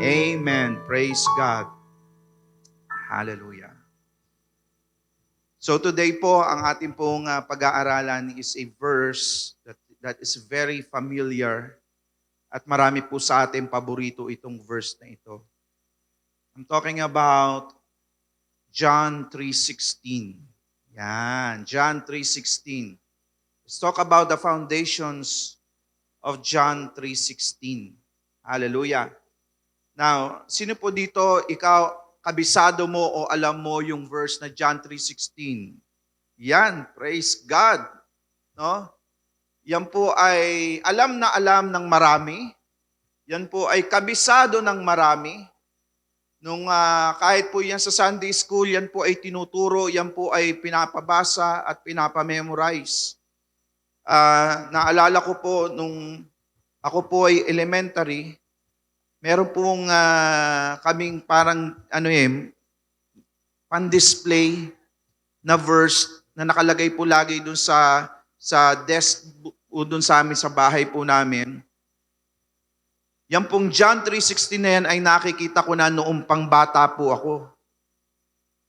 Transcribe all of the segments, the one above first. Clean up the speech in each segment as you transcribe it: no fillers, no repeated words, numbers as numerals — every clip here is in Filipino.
Amen. Praise God. Hallelujah. So today po, ang ating pong pag-aaralan is a verse that is very familiar at marami po sa ating paborito itong verse na ito. I'm talking about John 3:16. Yan, John 3:16. Let's talk about the foundations of John 3:16. Hallelujah. Now, sino po dito, ikaw, kabisado mo o alam mo yung verse na John 3:16? Yan, praise God. No? Yan po ay alam na alam ng marami. Yan po ay kabisado ng marami. Nung kahit po yan sa Sunday school, yan po ay tinuturo, yan po ay pinapabasa at pinapamemorize. Naalala ko po nung ako po ay elementary, meron pong kaming parang pan-display na verse na nakalagay po lagi dun sa desk o dun sa amin sa bahay po namin. Yan pong John 3:16 na yan ay nakikita ko na noong pang bata po ako.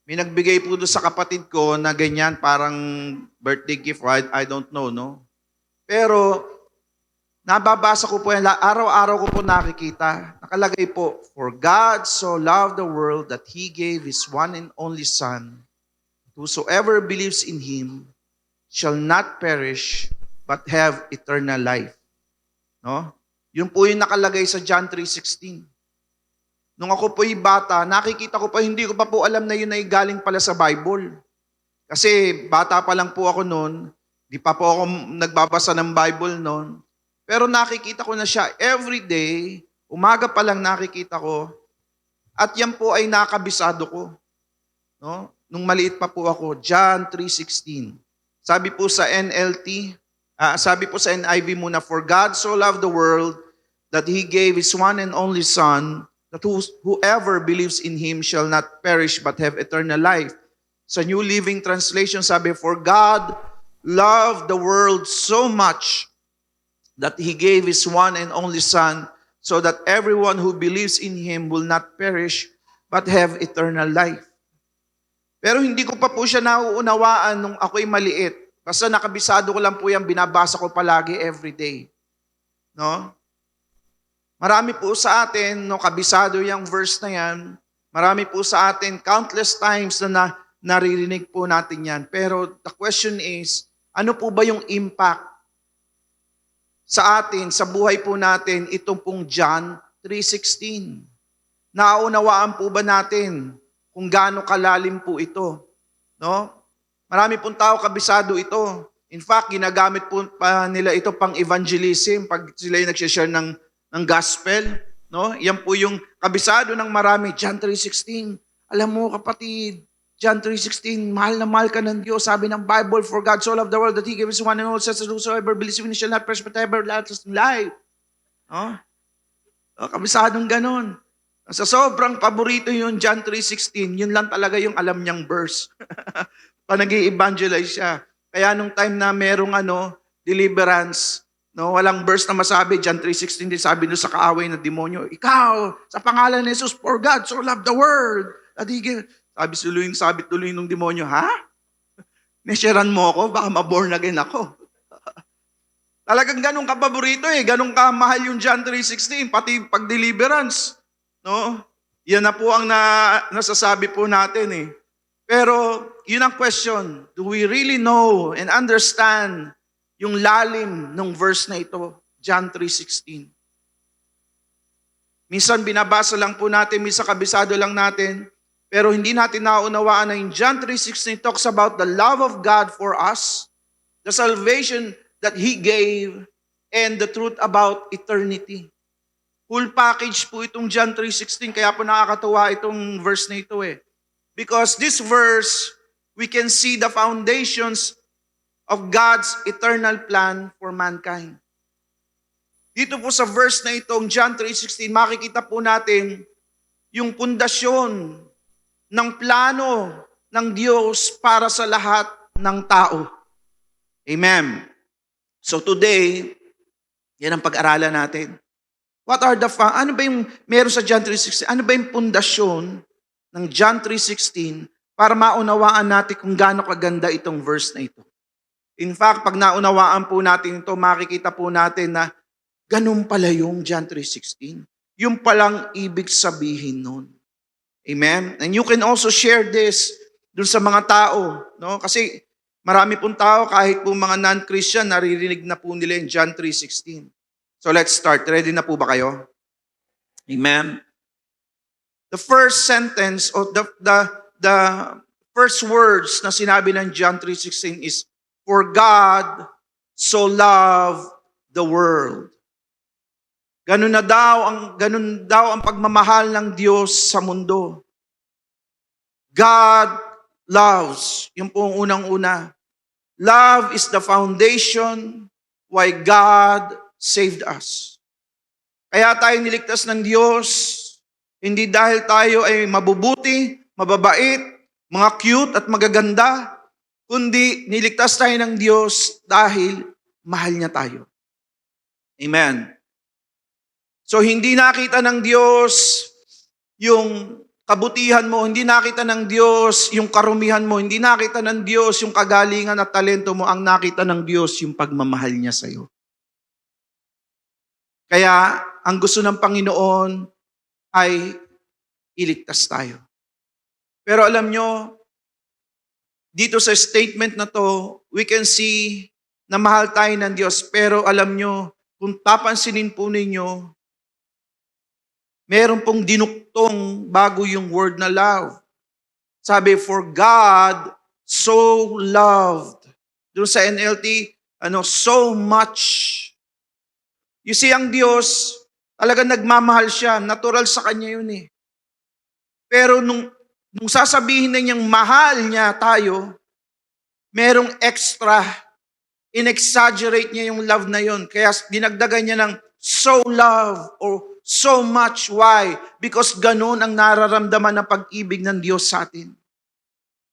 May nagbigay po doon sa kapatid ko na ganyan, parang birthday gift, I don't know, no? Pero nababasa ko po yan, araw-araw ko po nakikita. Nakalagay po, "For God so loved the world that He gave His one and only Son. Whosoever believes in Him shall not perish, but have eternal life." No? Yun po yung nakalagay sa John 3:16. Nung ako po yung bata, nakikita ko pa, hindi ko pa po alam na yun ay galing pala sa Bible. Kasi bata pa lang po ako noon, di pa po ako nagbabasa ng Bible noon. Pero nakikita ko na siya every day, umaga pa lang nakikita ko, at yan po ay nakabisado ko. No? Nung maliit pa po ako, John 3:16. Sabi po sa NLT, sabi po sa NIV muna, "For God so loved the world that He gave His one and only Son, that whoever believes in Him shall not perish but have eternal life." Sa New Living Translation sabi, "For God loved the world so much that He gave His one and only Son, so that everyone who believes in Him will not perish but have eternal life." Pero hindi ko pa po siya nauunawaan nung ako'y maliit. Basta nakabisado ko lang po yan, binabasa ko palagi every day. No? Marami po sa atin, no, kabisado yung verse na yan. Marami po sa atin, countless times na naririnig po natin yan. Pero the question is, ano po ba yung impact sa atin, sa buhay po natin, itong pong John 3:16? Naunawaan po ba natin kung gaano kalalim po ito? No? Marami pong tao kabisado ito. In fact, ginagamit po pa nila ito pang evangelism pag sila yung nagsishare ng gospel. No? Yan po yung kabisado ng marami. John 3:16. Alam mo kapatid, John 3:16, mahal na mahal ka ng Diyos. Sabi ng Bible, "For God so loved the world that He gave His one and only Son, that whosoever believes in Him shall not perish but have everlasting life." No? Kabisadong ganon. Sa sobrang paborito yung John 3:16, yun lang talaga yung alam niyang verse. Pa nag-i-evangelize siya. Kaya nung time na merong deliverance, no, walang verse na masabi, John 3:16 din sabi doon sa kaaway na demonyo, "Ikaw, sa pangalan ni Jesus, for God so loved the world." Sabi tuloy nung demonyo, "Ha? Nesyaran mo ako, baka ma-born again ako." Talagang ganun kapaborito ganun kamahal yung John 3:16, pati pag-deliverance. No? Yan na po ang nasasabi po natin Pero, yun ang question. Do we really know and understand yung lalim ng verse na ito, John 3:16? Minsan binabasa lang po natin, minsan kabisado lang natin, pero hindi natin naunawaan na yung John 3:16 talks about the love of God for us, the salvation that He gave, and the truth about eternity. Full package po itong John 3:16, kaya po nakakatuwa itong verse na ito Because this verse, we can see the foundations of God's eternal plan for mankind. Dito po sa verse na itong John 3:16, makikita po natin yung pundasyon ng plano ng Diyos para sa lahat ng tao. Amen. So today, yan ang pag-aralan natin. What are ano ba yung meron sa John 3:16? Ano ba yung pundasyon ng John 3:16 para maunawaan natin kung gaano kaganda itong verse na ito? In fact, pag naunawaan po natin ito, makikita po natin na ganun pala yung John 3:16. Yung palang ibig sabihin nun. Amen? And you can also share this dun sa mga tao. No? Kasi marami pong tao, kahit po mga non-Christian, naririnig na po nila yung John 3:16. So let's start. Ready na po ba kayo? Amen? The first sentence or the first words na sinabi ng John 3:16 is, "For God so loved the world." Ganun daw ang pagmamahal ng Diyos sa mundo. God loves. Yung po ang unang-una. Love is the foundation why God saved us. Kaya tayo niligtas ng Diyos, hindi dahil tayo ay mabubuti, mababait, mga cute at magaganda, kundi niligtas tayo ng Diyos dahil mahal niya tayo. Amen. So hindi nakita ng Diyos yung kabutihan mo, hindi nakita ng Diyos yung karumihan mo, hindi nakita ng Diyos yung kagalingan at talento mo, ang nakita ng Diyos yung pagmamahal niya sa iyo. Kaya ang gusto ng Panginoon ay iligtas tayo. Pero alam nyo, dito sa statement na to, we can see na mahal tayo ng Diyos. Pero alam nyo, kung papansinin po ninyo, meron pong dinuktong bago yung word na love. Sabi, for God so loved. Doon sa NLT, so much. You see, ang Diyos, talaga nagmamahal siya. Natural sa Kanya yun eh. Pero nung sasabihin na niyang mahal niya tayo, merong extra, in-exaggerate niya yung love na yun. Kaya dinagdagan niya ng so love or so much. Why? Because ganun ang nararamdaman ng pag-ibig ng Diyos sa atin.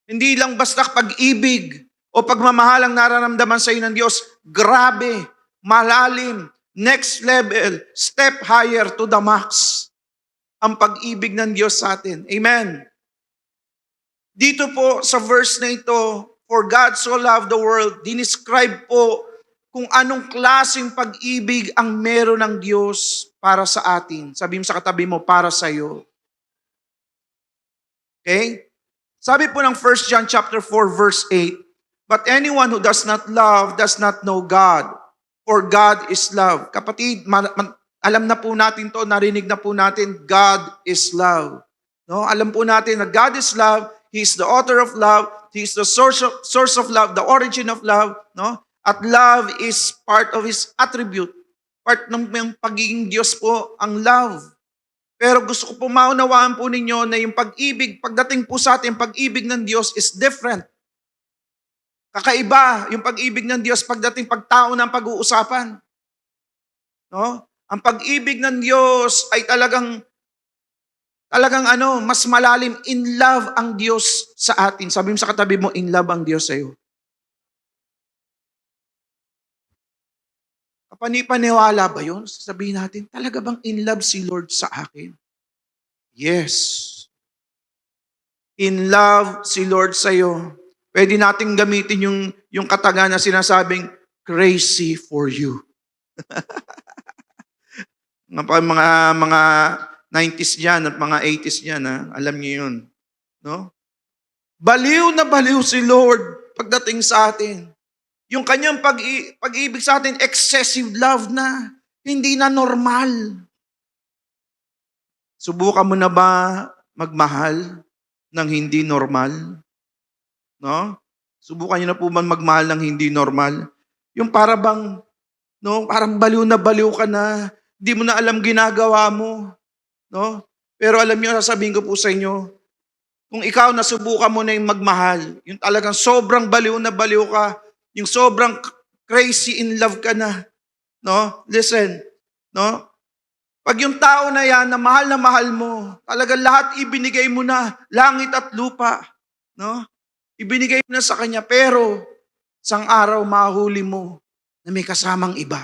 Hindi lang basta pag-ibig o pagmamahal ang nararamdaman sa iyo ng Diyos. Grabe, malalim, next level, step higher to the max ang pag-ibig ng Diyos sa atin. Amen. Dito po sa verse na ito, for God so loved the world, dinescribe po kung anong klaseng pag-ibig ang meron ng Diyos para sa atin. Sabi mo sa katabi mo, para sa iyo. Okay? Sabi po ng 1 John chapter 4 verse 8, but anyone who does not love does not know God, for God is love. Kapatid, alam na po natin to, narinig na po natin, God is love. No? Alam po natin na God is love, He is the author of love, He is the source of love, the origin of love, no? At love is part of His attribute. Part ng pagiging Diyos po ang love. Pero gusto ko po maunawaan po ninyo na yung pag-ibig, pagdating po sa atin, pag-ibig ng Diyos is different. Kakaiba yung pag-ibig ng Diyos pagdating pagtao ng pag-uusapan. No? Ang pag-ibig ng Diyos ay talagang mas malalim. In love ang Diyos sa atin. Sabi mo sa katabi mo, in love ang Diyos sa iyo. Kapani-paniwala ba yun? Sasabihin natin, talaga bang in love si Lord sa akin? Yes. In love si Lord sa iyo. Pwede nating gamitin yung kataga na sinasabing, crazy for you. mga 90s dyan at mga 80s dyan, alam niyo yun. No? Baliw na baliw si Lord pagdating sa atin. Yung kanyang pag-ibig sa atin, excessive love na, hindi na normal. Subukan mo na ba magmahal ng hindi normal? No? Subukan niyo na po man magmahal ng hindi normal? Yung parang baliw na baliw ka na, di mo na alam ginagawa mo. No? Pero alam niyo, sasabihin ko po sa inyo, kung ikaw nasubukan mo na yung magmahal, yung talagang sobrang baliw na baliw ka, yung sobrang crazy in love ka na, no? Listen, no? Pag yung tao na yan, na mahal mo, talagang lahat ibinigay mo na, langit at lupa, no? Ibinigay mo na sa kanya, pero isang araw mahuli mo na may kasamang iba.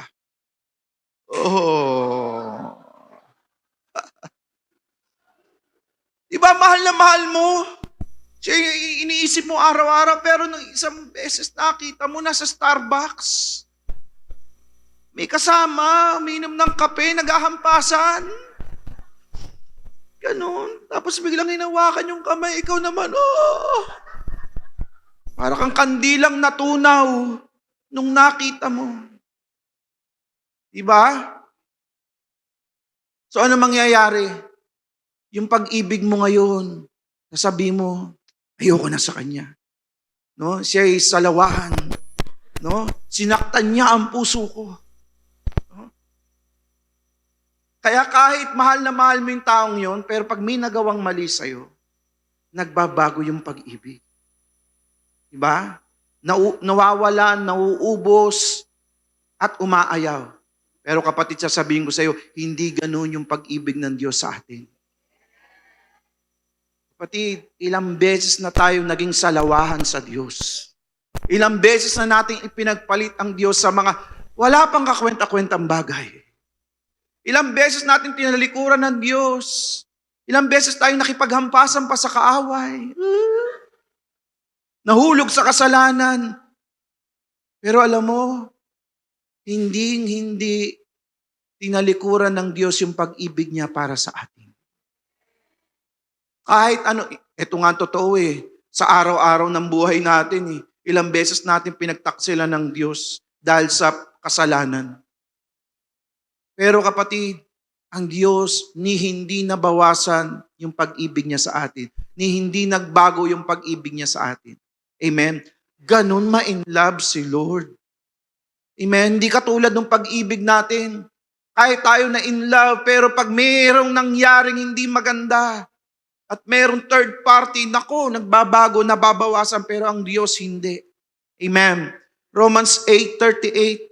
Oh, Di ba mahal na mahal mo? Siya yung iniisip mo araw-araw, pero nung isang beses nakita mo nasa Starbucks, may kasama, umiinom ng kape, naghahampasan. Ganon. Tapos biglang hinawakan yung kamay, ikaw naman, para kang kandilang natunaw nung nakita mo. Diba? So ano mangyayari? Yung pag-ibig mo ngayon, nasabi mo, ayoko na sa kanya. No? Siya ay salawahan. No? Sinaktan niya ang puso ko. No? Kaya kahit mahal na mahal mo yung taong yon, pero pag may nagawang mali sa'yo, nagbabago yung pag-ibig. Diba? Nawawala, nauubos, at umaayaw. Pero kapatid, sasabihin ko sa iyo, hindi ganun yung pag-ibig ng Diyos sa atin. Kapatid, ilang beses na tayo naging salawahan sa Diyos. Ilang beses na natin ipinagpalit ang Diyos sa mga wala pang kakwenta-kwentang bagay. Ilang beses natin tinalikuran ng Diyos. Ilang beses tayong nakipaghampasan pa sa kaaway. Nahulog sa kasalanan. Pero alam mo, hindi tinalikuran ng Diyos yung pag-ibig niya para sa atin. Kahit ano, ito nga totoo sa araw-araw ng buhay natin ilang beses natin pinagtaksilan ng Diyos dahil sa kasalanan. Pero kapatid, ang Diyos ni hindi nabawasan yung pag-ibig niya sa atin, ni hindi nagbago yung pag-ibig niya sa atin. Amen? Ganun ma-in love si Lord. Amen? Hindi katulad ng pag-ibig natin. Kahit tayo na in love, pero pag mayroong nangyaring hindi maganda, at mayroong third party, nako, nagbabago, nababawasan, pero ang Diyos hindi. Amen? Romans 8:38,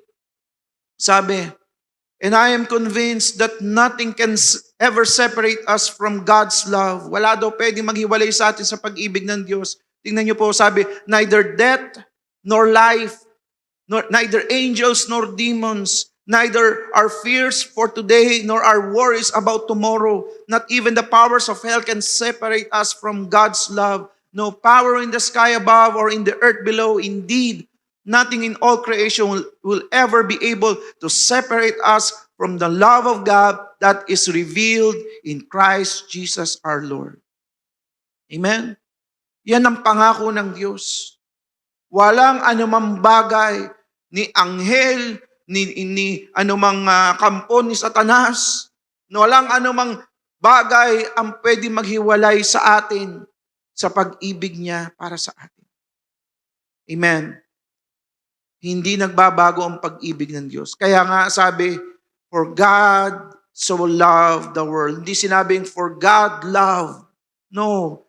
sabi, and I am convinced that nothing can ever separate us from God's love. Wala daw pwedeng maghiwalay sa atin sa pag-ibig ng Diyos. Tingnan niyo po, sabi, neither death nor life, neither angels nor demons, neither our fears for today nor our worries about tomorrow, not even the powers of hell can separate us from God's love. No power in the sky above or in the earth below. Indeed, nothing in all creation will ever be able to separate us from the love of God that is revealed in Christ Jesus our Lord. Amen? Yan ang pangako ng Diyos. Walang anumang bagay ni anghel, ni anumang kampo ni Satanas, walang anumang bagay ang pwede maghiwalay sa atin sa pag-ibig niya para sa atin. Amen. Hindi nagbabago ang pag-ibig ng Diyos. Kaya nga sabi, for God so loved the world. Hindi sinabing for God loved. No.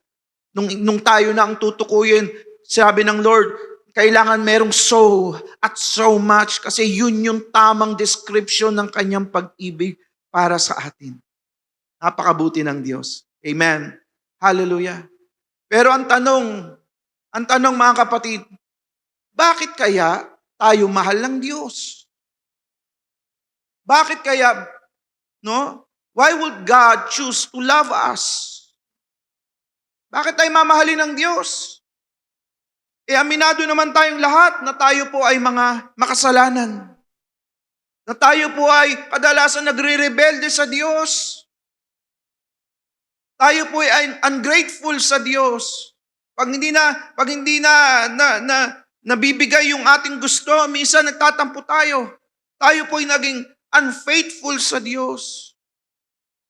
Nung tayo na ang tutukuyin, sabi ng Lord, kailangan merong so at so much kasi yun yung tamang description ng kanyang pag-ibig para sa atin. Napakabuti ng Diyos. Amen. Hallelujah. Pero ang tanong mga kapatid, bakit kaya tayo mahal ng Diyos? Bakit kaya, why would God choose to love us? Bakit tayo mamahalin ng Diyos? Aminado naman tayong lahat na tayo po ay mga makasalanan. Na tayo po ay kadalasan nagre-rebelde sa Diyos. Tayo po ay ungrateful sa Diyos. Pag hindi na nabibigay yung ating gusto, minsan nagtatampo tayo. Tayo po ay naging unfaithful sa Diyos.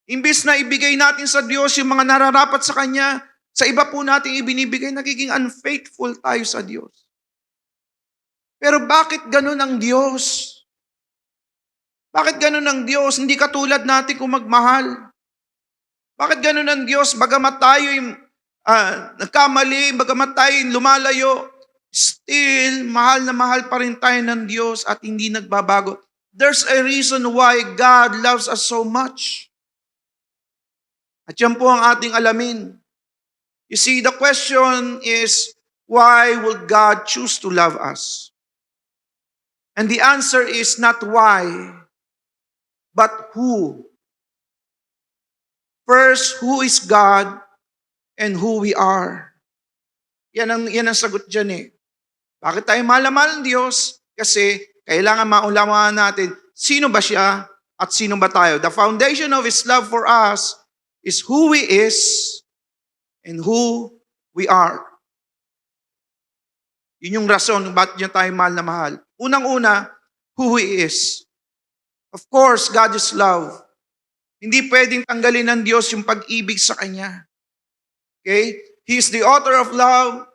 Imbis na ibigay natin sa Diyos yung mga nararapat sa Kanya, sa iba po natin ibinibigay, nagiging unfaithful tayo sa Diyos. Pero bakit ganun ang Diyos? Bakit ganun ang Diyos? Hindi katulad natin kung magmahal. Bakit ganun ang Diyos? Bagamat tayo nagkamali, bagamat tayo lumalayo, still, mahal na mahal pa rin tayo ng Diyos at hindi nagbabago. There's a reason why God loves us so much. At yan po ang ating alamin. You see, the question is, why would God choose to love us? And the answer is not why, but who. First, who is God? and who we are. Yan ang sagot dyan eh. Bakit tayo mahal na mahal ng Diyos? Kasi kailangan maunawaan natin sino ba siya at sino ba tayo. The foundation of His love for us is who He is and who we are. Yun yung rason bakit niya tayo mahal na mahal. Unang-una, who He is. Of course, God is love. Hindi pwedeng tanggalin ng Diyos yung pag-ibig sa Kanya. Okay? He is the author of love.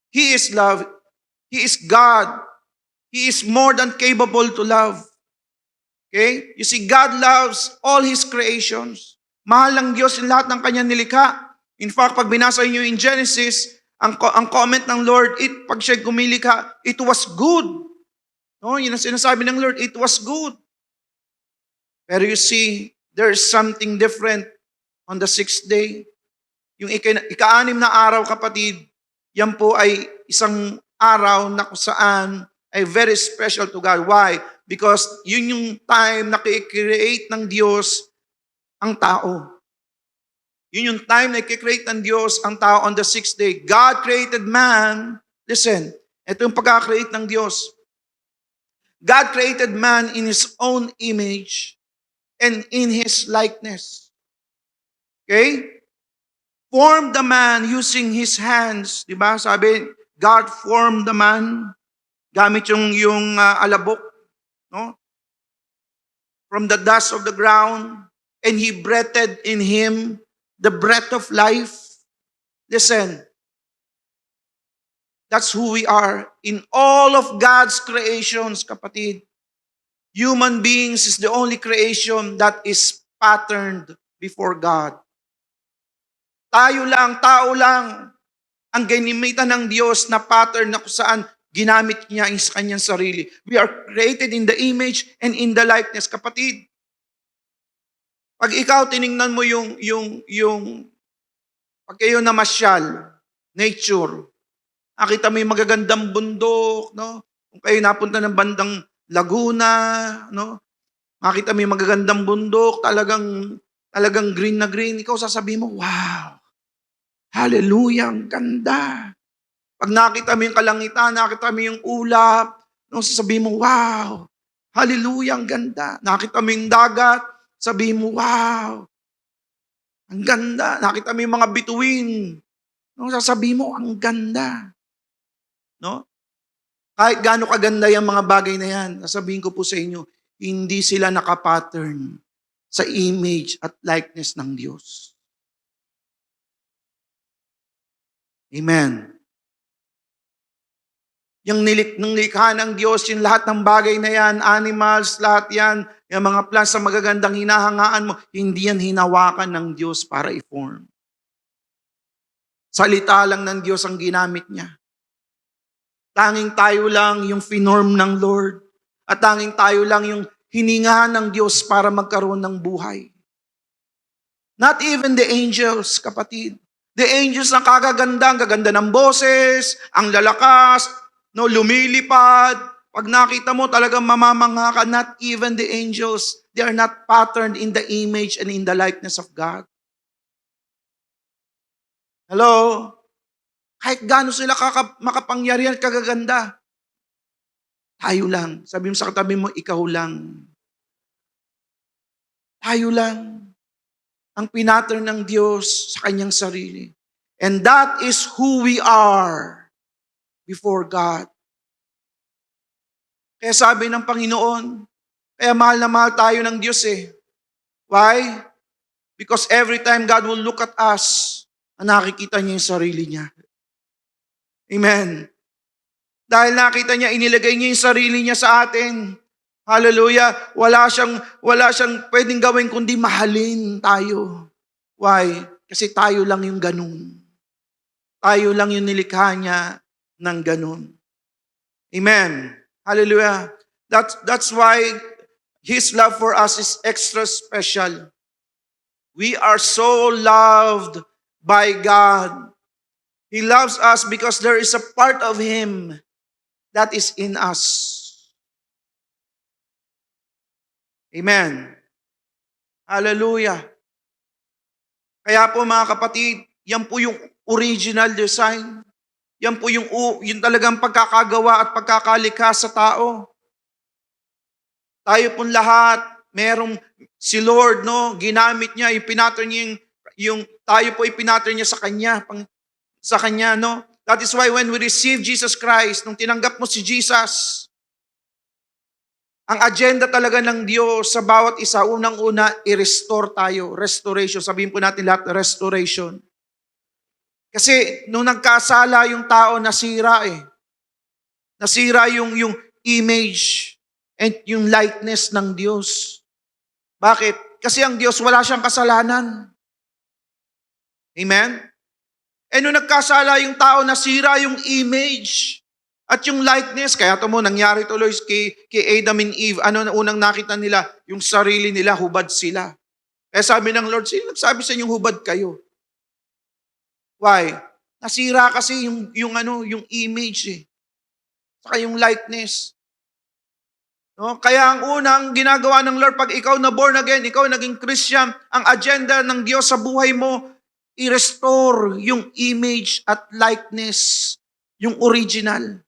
He is love. He is God. He is more than capable to love. Okay? You see, God loves all His creations. Mahal ng Diyos yung lahat ng Kanyang nilikha. In fact, pag binasa niyo in Genesis, ang comment ng Lord, pag siya kumilikha, it was good. No? Yun ang sinasabi ng Lord, it was good. Pero you see, there's something different on the 6th day. Yung ika-6 na araw, kapatid, yan po ay isang araw na kung saan ay very special to God. Why? Because yun yung time na i-create ng Diyos ang tao. Yun yung time na i-create ng Diyos ang tao on the 6th day. God created man. Listen, ito yung pagka-create ng Diyos. God created man in His own image and in His likeness. Okay? Formed the man using His hands. Diba? Sabi, God formed the man gamit yung alabok, no? From the dust of the ground, and He breathed in him the breath of life. Listen, that's who we are. In all of God's creations, kapatid, human beings is the only creation that is patterned before God. Tao lang, ang ginimitan ng Diyos na pattern na kung saan ginamit niya sa kanyang sarili. We are created in the image and in the likeness. Kapatid, pag ikaw tiningnan mo pag kayo namasyal, nature, nakita mo yung magagandang bundok, no? Kung kayo napunta ng bandang Laguna, no? Makita mo yung magagandang bundok, talagang green na green, ikaw sasabihin mo, wow, hallelujah, ang ganda. Pag nakita mo yung kalangitan, nakita mo yung ulap, no, sasabihin mo, wow, hallelujah, ang ganda. Nakita mo yung dagat, sabihin mo, wow, ang ganda. Nakita mo yung mga bituin, no, sasabihin mo, ang ganda. No? Kahit gaano kaganda yung mga bagay na yan, sasabihin ko po sa inyo, hindi sila nakapattern sa image at likeness ng Diyos. Amen. Yung nilikha ng Diyos, yung lahat ng bagay na yan, animals, lahat yan, yung mga plants sa magagandang hinahangaan mo, hindi yan hinawakan ng Diyos para i-form. Salita lang ng Diyos ang ginamit niya. Tanging tayo lang yung finorm ng Lord. At tanging tayo lang yung hiningahan ng Diyos para magkaroon ng buhay. Not even the angels, kapatid. The angels na kagaganda, ang gaganda ng boses, ang lalakas, no, lumilipad. Pag nakita mo, talagang mamamangha ka. Not even the angels, they are not patterned in the image and in the likeness of God. Hello? Kahit gaano sila makapangyarihan, kagaganda. Tayo lang. Sabi mo sa katabi mo, ikaw lang. Tayo lang ang pinattern ng Diyos sa kanyang sarili. And that is who we are before God. Kaya sabi ng Panginoon, kaya mahal na mahal tayo ng Diyos eh. Why? Because every time God will look at us, nakikita niya yung sarili niya. Amen. Dahil nakita niya, inilagay niya yung sarili niya sa atin. Hallelujah. Wala siyang pwedeng gawin kundi mahalin tayo. Why? Kasi tayo lang yung ganun. Tayo lang yung nilikha niya ng ganun. Amen. Hallelujah. That's why His love for us is extra special. We are so loved by God. He loves us because there is a part of Him that is in us. Amen. Hallelujah. Kaya po mga kapatid, Yan po yung original design. Yan po yung talagang pagkakagawa at pagkakalikha sa tao. Tayo pong lahat, merong si Lord, no, ginamit niya, ipinattern niya yung tayo po ipinattern niya sa kanya, no. That is why when we receive Jesus Christ, nung tinanggap mo si Jesus, ang agenda talaga ng Diyos sa bawat isa, unang-una, i-restore tayo. Restoration. Sabihin po natin lahat, restoration. Kasi nung nagkasala yung tao, nasira eh. Nasira yung image and yung likeness ng Diyos. Bakit? Kasi ang Diyos wala siyang kasalanan. Amen? E nung nagkasala yung tao, nasira yung image at yung likeness. Kaya ito mo, nangyari tuloy kay Adam and Eve. Ano na unang nakita nila? Yung sarili nila, hubad sila. Kaya sabi ng Lord, sino nagsabi sa inyong hubad kayo? Why? Nasira kasi yung image eh. Saka yung likeness. No? Kaya ang unang ginagawa ng Lord, pag ikaw na born again, ikaw naging Christian, ang agenda ng Diyos sa buhay mo, i-restore yung image at likeness, yung original.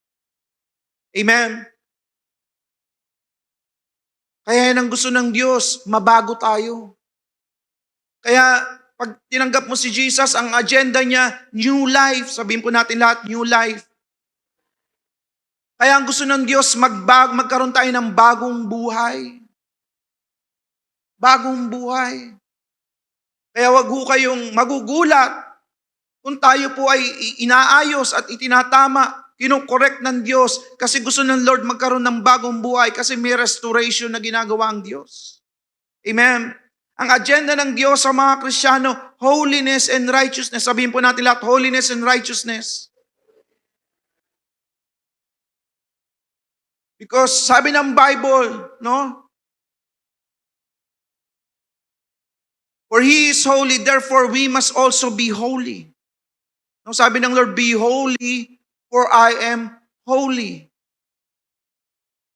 Amen? Kaya yan ang gusto ng Diyos, mabago tayo. Kaya pag tinanggap mo si Jesus, ang agenda niya, new life. Sabihin po natin lahat, new life. Kaya ang gusto ng Diyos, magkaroon tayo ng bagong buhay. Bagong buhay. Kaya wag ho kayong magugulat kung tayo po ay inaayos at itinatama, kinokorek ng Diyos kasi gusto ng Lord magkaroon ng bagong buhay kasi may restoration na ginagawa ang Diyos. Amen? Ang agenda ng Diyos sa mga Kristiyano, holiness and righteousness. Sabihin po natin lahat, holiness and righteousness. Because sabi ng Bible, no? For He is holy, therefore we must also be holy. No, sabi ng Lord, be holy, for I am holy.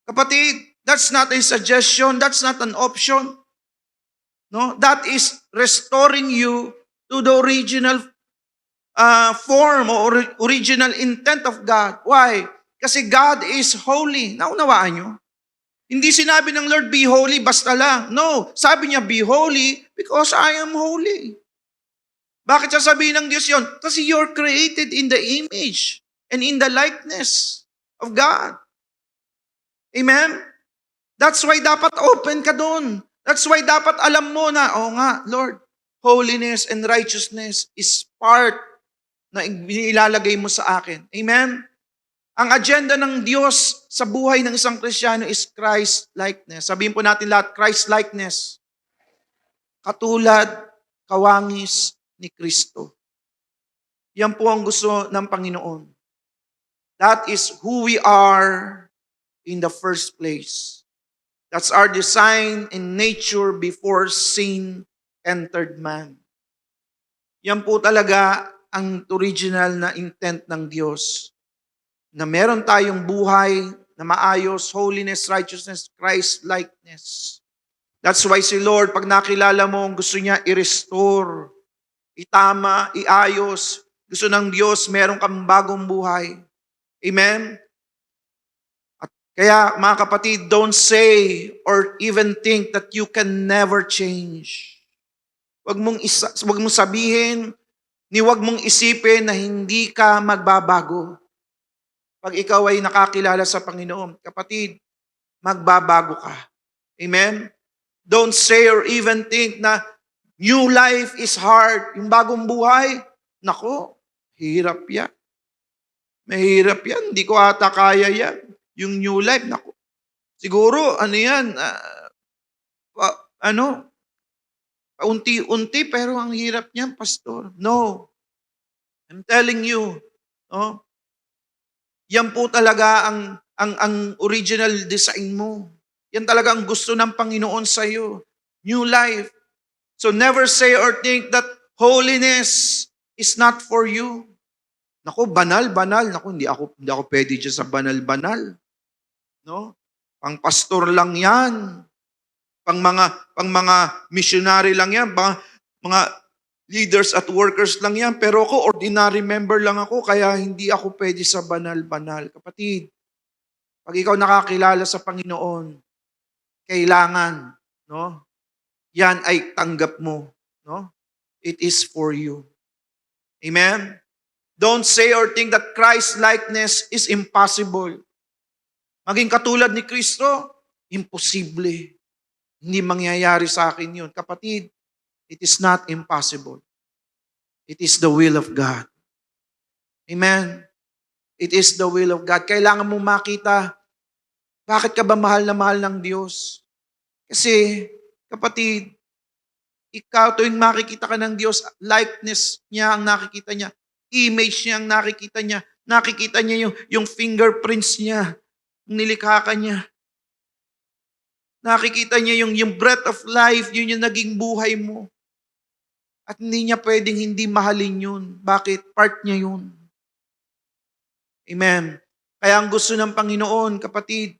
Kapatid, that's not a suggestion, that's not an option. No, that is restoring you to the original form or original intent of God. Why? Kasi God is holy. Naunawaan nyo? Hindi sinabi ng Lord, be holy, basta lang. No, sabi niya, be holy because I am holy. Bakit sasabihin ng Diyos yun? Kasi you're created in the image and in the likeness of God. Amen? That's why dapat open ka doon. That's why dapat alam mo na, nga, Lord, holiness and righteousness is part na ilalagay mo sa akin. Amen? Ang agenda ng Diyos sa buhay ng isang Kristiyano is Christ-likeness. Sabihin po natin lahat, Christ-likeness. Katulad, kawangis ni Kristo. Yan po ang gusto ng Panginoon. That is who we are in the first place. That's our design in nature before sin entered man. Yan po talaga ang original na intent ng Diyos. Na meron tayong buhay na maayos, holiness, righteousness, Christ-likeness. That's why si Lord, pag nakilala mo, gusto niya i-restore, itama, iayos. Gusto ng Diyos, meron kang bagong buhay. Amen? At kaya, mga kapatid, don't say or even think that you can never change. Wag mong sabihin, wag mong isipin na hindi ka magbabago. Pag ikaw ay nakakilala sa Panginoon, kapatid, magbabago ka. Amen? Don't say or even think na new life is hard. Yung bagong buhay, nako, hirap yan. Mahirap yan. Hindi ko ata kaya yan. Yung new life, nako. Siguro, paunti-unti, pero ang hirap niyan, pastor. No. I'm telling you, no? Yan po talaga ang original design mo. Yan talaga ang gusto ng Panginoon sa iyo. New life. So never say or think that holiness is not for you. Naku, banal. Naku, hindi ako pwede dyan sa banal. No? Pang pastor lang yan. Pang mga missionary lang yan. Mga leaders at workers lang yan, pero ako, ordinary member lang ako, kaya hindi ako pwede sa banal-banal. Kapatid, pag ikaw nakakilala sa Panginoon, kailangan, no? Yan ay tanggap mo, no? It is for you. Amen? Don't say or think that Christ likeness is impossible. Maging katulad ni Kristo, imposible. Hindi mangyayari sa akin yun. Kapatid, it is not impossible. It is the will of God. Amen? It is the will of God. Kailangan mong makita, bakit ka ba mahal na mahal ng Diyos? Kasi, kapatid, ikaw tuwing makikita ka ng Diyos, likeness niya ang nakikita niya, image niya ang nakikita niya yung fingerprints niya, nilikha ka niya. Nakikita niya yung breath of life, yun yung naging buhay mo. At hindi niya pwedeng hindi mahalin yun. Bakit? Part niya yun. Amen. Kaya ang gusto ng Panginoon, kapatid,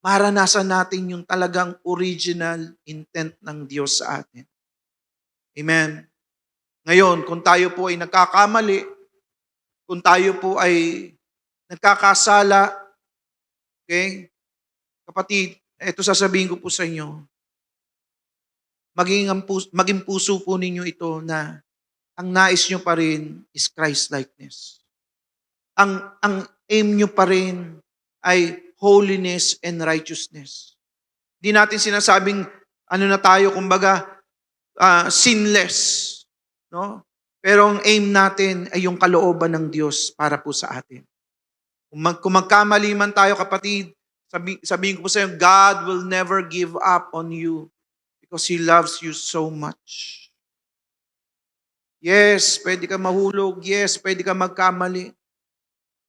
maranasan natin yung talagang original intent ng Diyos sa atin. Amen. Ngayon, kung tayo po ay nagkakamali, kung tayo po ay nagkakasala, okay? Kapatid, ito sasabihin ko po sa inyo, maging puso po ninyo ito na ang nais nyo pa rin is Christ-likeness. Ang aim nyo pa rin ay holiness and righteousness. Hindi natin sinasabing na tayo, kumbaga, sinless. No? Pero ang aim natin ay yung kalooban ng Diyos para po sa atin. Kung magkamali man tayo, kapatid, sabihin ko po sa inyo, God will never give up on you because He loves you so much. Yes, pwede ka mahulog. Yes, pwede ka magkamali.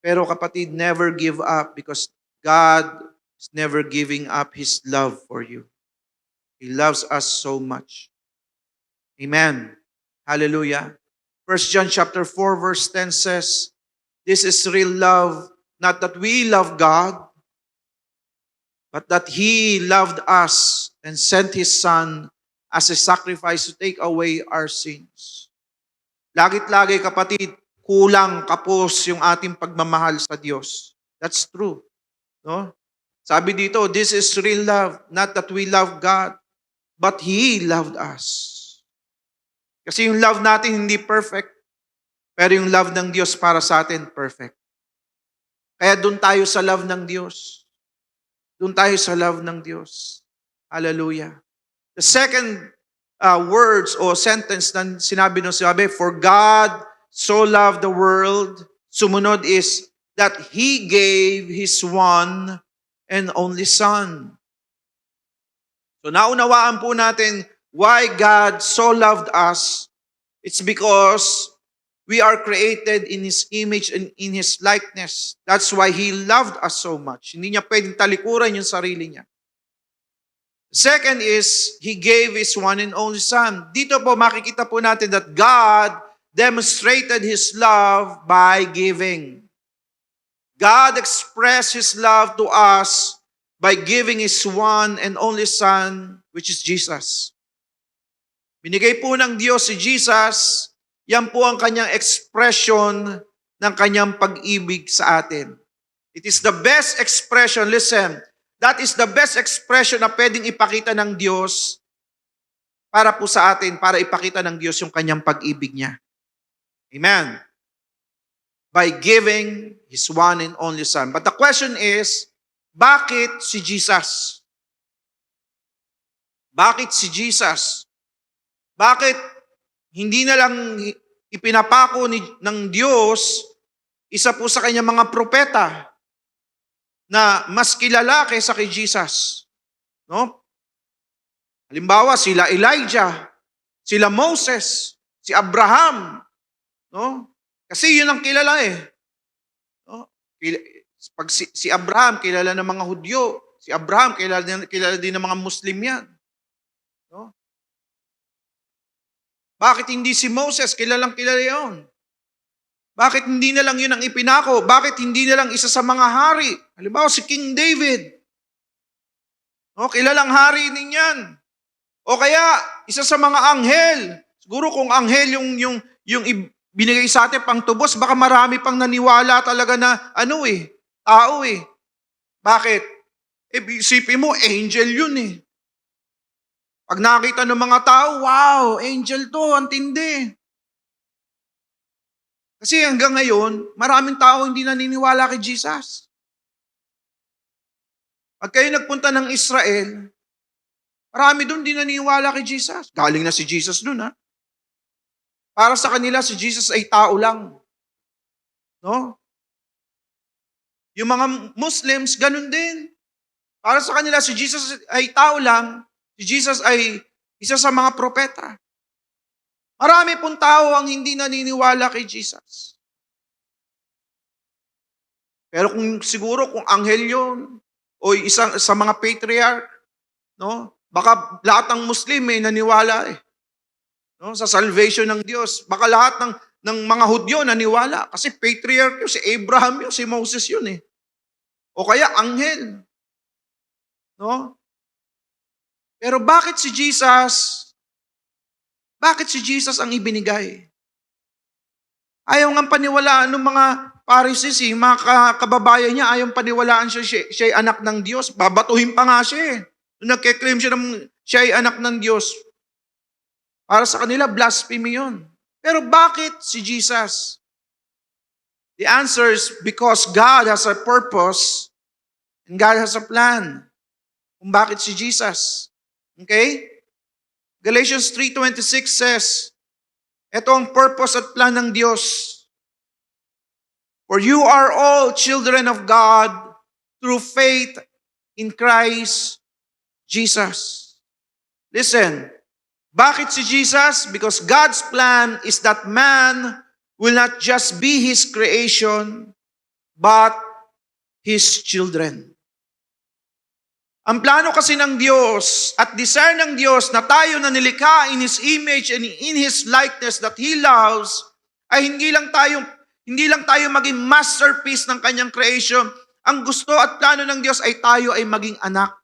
Pero kapatid, never give up because God is never giving up His love for you. He loves us so much. Amen. Hallelujah. 1 John chapter 4 verse 10 says, this is real love, not that we love God, but that He loved us and sent His Son as a sacrifice to take away our sins. Lagit-lagi, kapatid, kulang, kapos yung ating pagmamahal sa Diyos. That's true. No? Sabi dito, this is real love, not that we love God, but He loved us. Kasi yung love natin hindi perfect, pero yung love ng Diyos para sa atin, perfect. Kaya doon tayo sa love ng Diyos. Doon tayo sa love ng Diyos. Hallelujah. The second words o sentence na sinabi, for God so loved the world, sumunod is, that He gave His one and only Son. So naunawaan po natin why God so loved us. It's because we are created in His image and in His likeness. That's why He loved us so much. Hindi niya pwedeng talikuran yung sarili niya. Second is, He gave His one and only Son. Dito po makikita po natin that God demonstrated His love by giving. God expressed His love to us by giving His one and only Son, which is Jesus. Binigay po ng Diyos si Jesus, yan po ang kanyang expression ng kanyang pag-ibig sa atin. It is the best expression, listen, that is the best expression na pwedeng ipakita ng Diyos para po sa atin, para ipakita ng Diyos yung kanyang pag-ibig niya. Amen. By giving His one and only Son. But the question is, bakit si Jesus? Bakit si Jesus? Bakit hindi na lang ipinapako ng Diyos isa po sa kanyang mga propeta na mas kilala kaysa kay Jesus? No? Halimbawa, sila Elijah, sila Moses, si Abraham. No? Kasi yun ang kilala eh. No? Pag si Abraham, kilala ng mga Hudyo. Si Abraham, kilala din ng mga Muslim yan. No? Bakit hindi si Moses? Kilalang kilala yun. Bakit hindi na lang yun ang ipinako? Bakit hindi na lang isa sa mga hari? Halimbawa si King David. No, kilalang hari din yan. O kaya, isa sa mga anghel. Siguro kung anghel yung binigay sa atin pang tubos, baka marami pang naniwala talaga na tao eh. Bakit? Isipin mo, angel yun eh. Pag nakita ng mga tao, wow, angel to, ang tindi. Kasi hanggang ngayon, maraming tao hindi naniniwala kay Jesus. Pag kayo nagpunta ng Israel, marami doon di naniniwala kay Jesus. Galing na si Jesus doon ha. Para sa kanila, si Jesus ay tao lang. No? Yung mga Muslims, ganun din. Para sa kanila, si Jesus ay tao lang. Si Jesus ay isa sa mga propeta. Marami pong tao ang hindi naniniwala kay Jesus. Pero kung anghel yun, o isang sa mga patriarch, no? Baka lahat ng Muslim naniwala eh. No? Sa salvation ng Diyos. Baka lahat ng mga Hudyo naniwala. Kasi patriarch yun, si Abraham yun, si Moses yun eh. O kaya anghel. No? Pero bakit si Jesus? Bakit si Jesus ang ibinigay? Ayaw nga paniwalaan ng mga Pharisees, mga kababayan niya, ayaw paniwalaan siya ay anak ng Diyos. Babatuhin pa nga siya eh. Nung nagkiklaim siya ay anak ng Diyos. Para sa kanila, blasphemy yun. Pero bakit si Jesus? The answer is because God has a purpose and God has a plan kung bakit si Jesus. Okay? Galatians 3:26 says, ito ang purpose at plan ng Diyos. For you are all children of God through faith in Christ Jesus. Listen, bakit si Jesus? Because God's plan is that man will not just be His creation, but His children. Ang plano kasi ng Diyos at desire ng Diyos na tayo na nilikha in His image and in His likeness that He loves, ay hindi lang tayo maging masterpiece ng Kanyang creation. Ang gusto at plano ng Diyos ay tayo ay maging anak.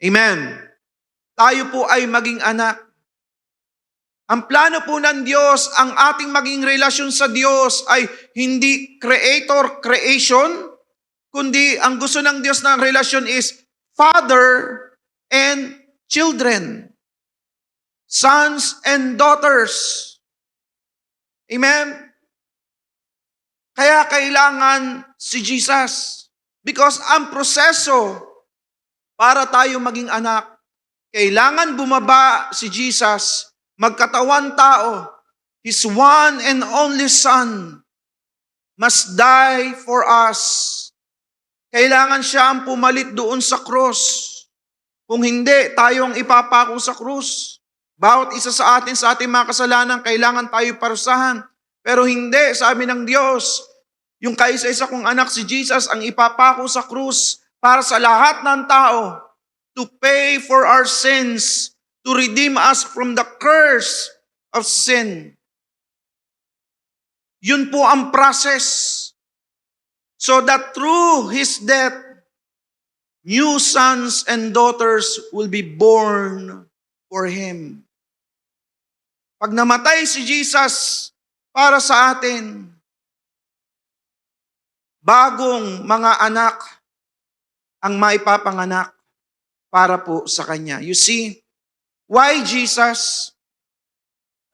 Amen. Tayo po ay maging anak. Ang plano po ng Diyos, ang ating maging relasyon sa Diyos ay hindi creator-creation, kundi ang gusto ng Diyos na relasyon is father and children. Sons and daughters. Amen? Kaya kailangan si Jesus. Because ang proseso para tayo maging anak, kailangan bumaba si Jesus, magkatawan tao, His one and only Son, must die for us. Kailangan siya ang pumalit doon sa krus. Kung hindi, tayo ang ipapako sa krus. Bawat isa sa ating mga kasalanan, kailangan tayo parusahan. Pero hindi, sabi ng Diyos, yung kaisa-isa kong anak si Jesus ang ipapako sa krus para sa lahat ng tao to pay for our sins, to redeem us from the curse of sin. Yun po ang process. So that through His death, new sons and daughters will be born for Him. Pag namatay si Jesus para sa atin, bagong mga anak ang maipapanganak para po sa Kanya. You see, why Jesus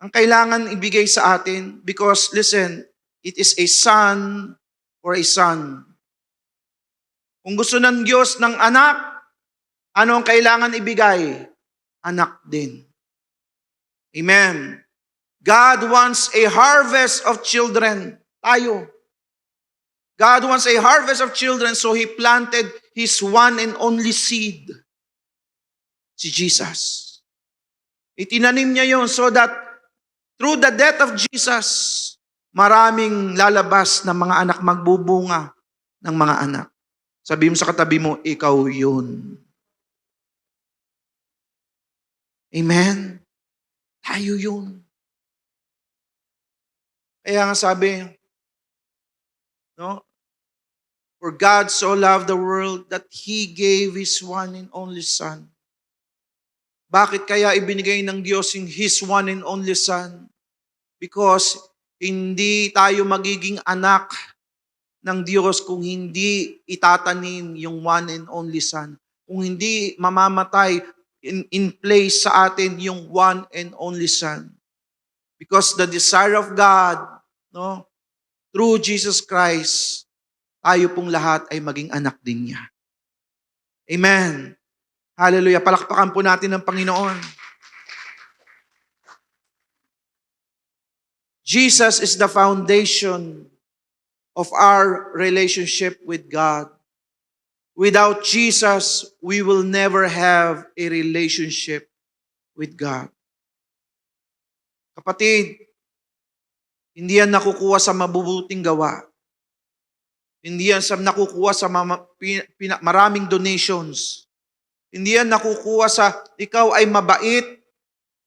ang kailangan ibigay sa atin? Because, listen, it is a son or a son. Kung gusto ng Diyos ng anak, ano ang kailangan ibigay? Anak din. Amen. God wants a harvest of children. Tayo. God wants a harvest of children, so He planted His one and only seed, si Jesus. Itinanim niya yon so that through the death of Jesus, maraming lalabas na mga anak, magbubunga ng mga anak. Sabi mo sa katabi mo, ikaw yun. Amen? Tayo yun. Kaya nga sabi, no? For God so loved the world that He gave His one and only Son, Bakit kaya ibinigay ng Diyos yung His one and only Son? Because hindi tayo magiging anak ng Diyos kung hindi itatanim yung one and only Son. Kung hindi mamamatay in place sa atin yung one and only Son. Because the desire of God, no, through Jesus Christ, tayo pong lahat ay maging anak din niya. Amen. Hallelujah. Palakpakan po natin ang Panginoon. Jesus is the foundation of our relationship with God. Without Jesus, we will never have a relationship with God. Kapatid, hindi yan nakukuha sa mabubuting gawa. Hindi yan nakukuha sa maraming donations. Hindi yan nakukuha sa ikaw ay mabait,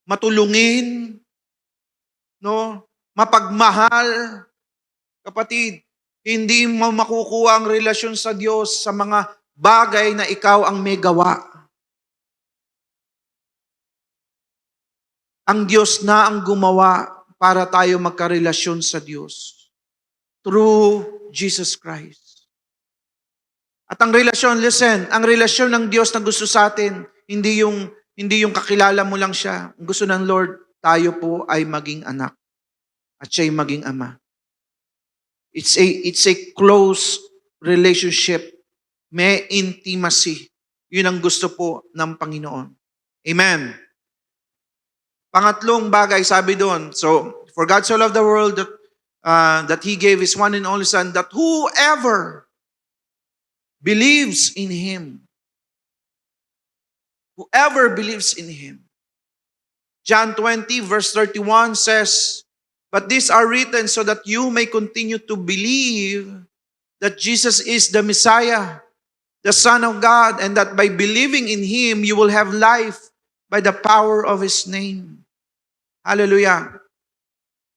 matulungin, no? Mapagmahal. Kapatid, hindi mo makukuha ang relasyon sa Diyos sa mga bagay na ikaw ang may gawa. Ang Diyos na ang gumawa para tayo magkarelasyon sa Diyos through Jesus Christ. At ang relasyon, listen, ang relasyon ng Diyos na gusto sa atin, hindi yung kakilala mo lang siya. Ang gusto ng Lord, tayo po ay maging anak at siya'y maging ama. It's a close relationship. May intimacy. Yun ang gusto po ng Panginoon. Amen. Pangatlong bagay, sabi doon, so, for God so loved the world that He gave His one and only Son, that whoever believes in Him. Whoever believes in Him. John 20 verse 31 says, "But these are written so that you may continue to believe that Jesus is the Messiah, the Son of God, and that by believing in Him, you will have life by the power of His name." Hallelujah.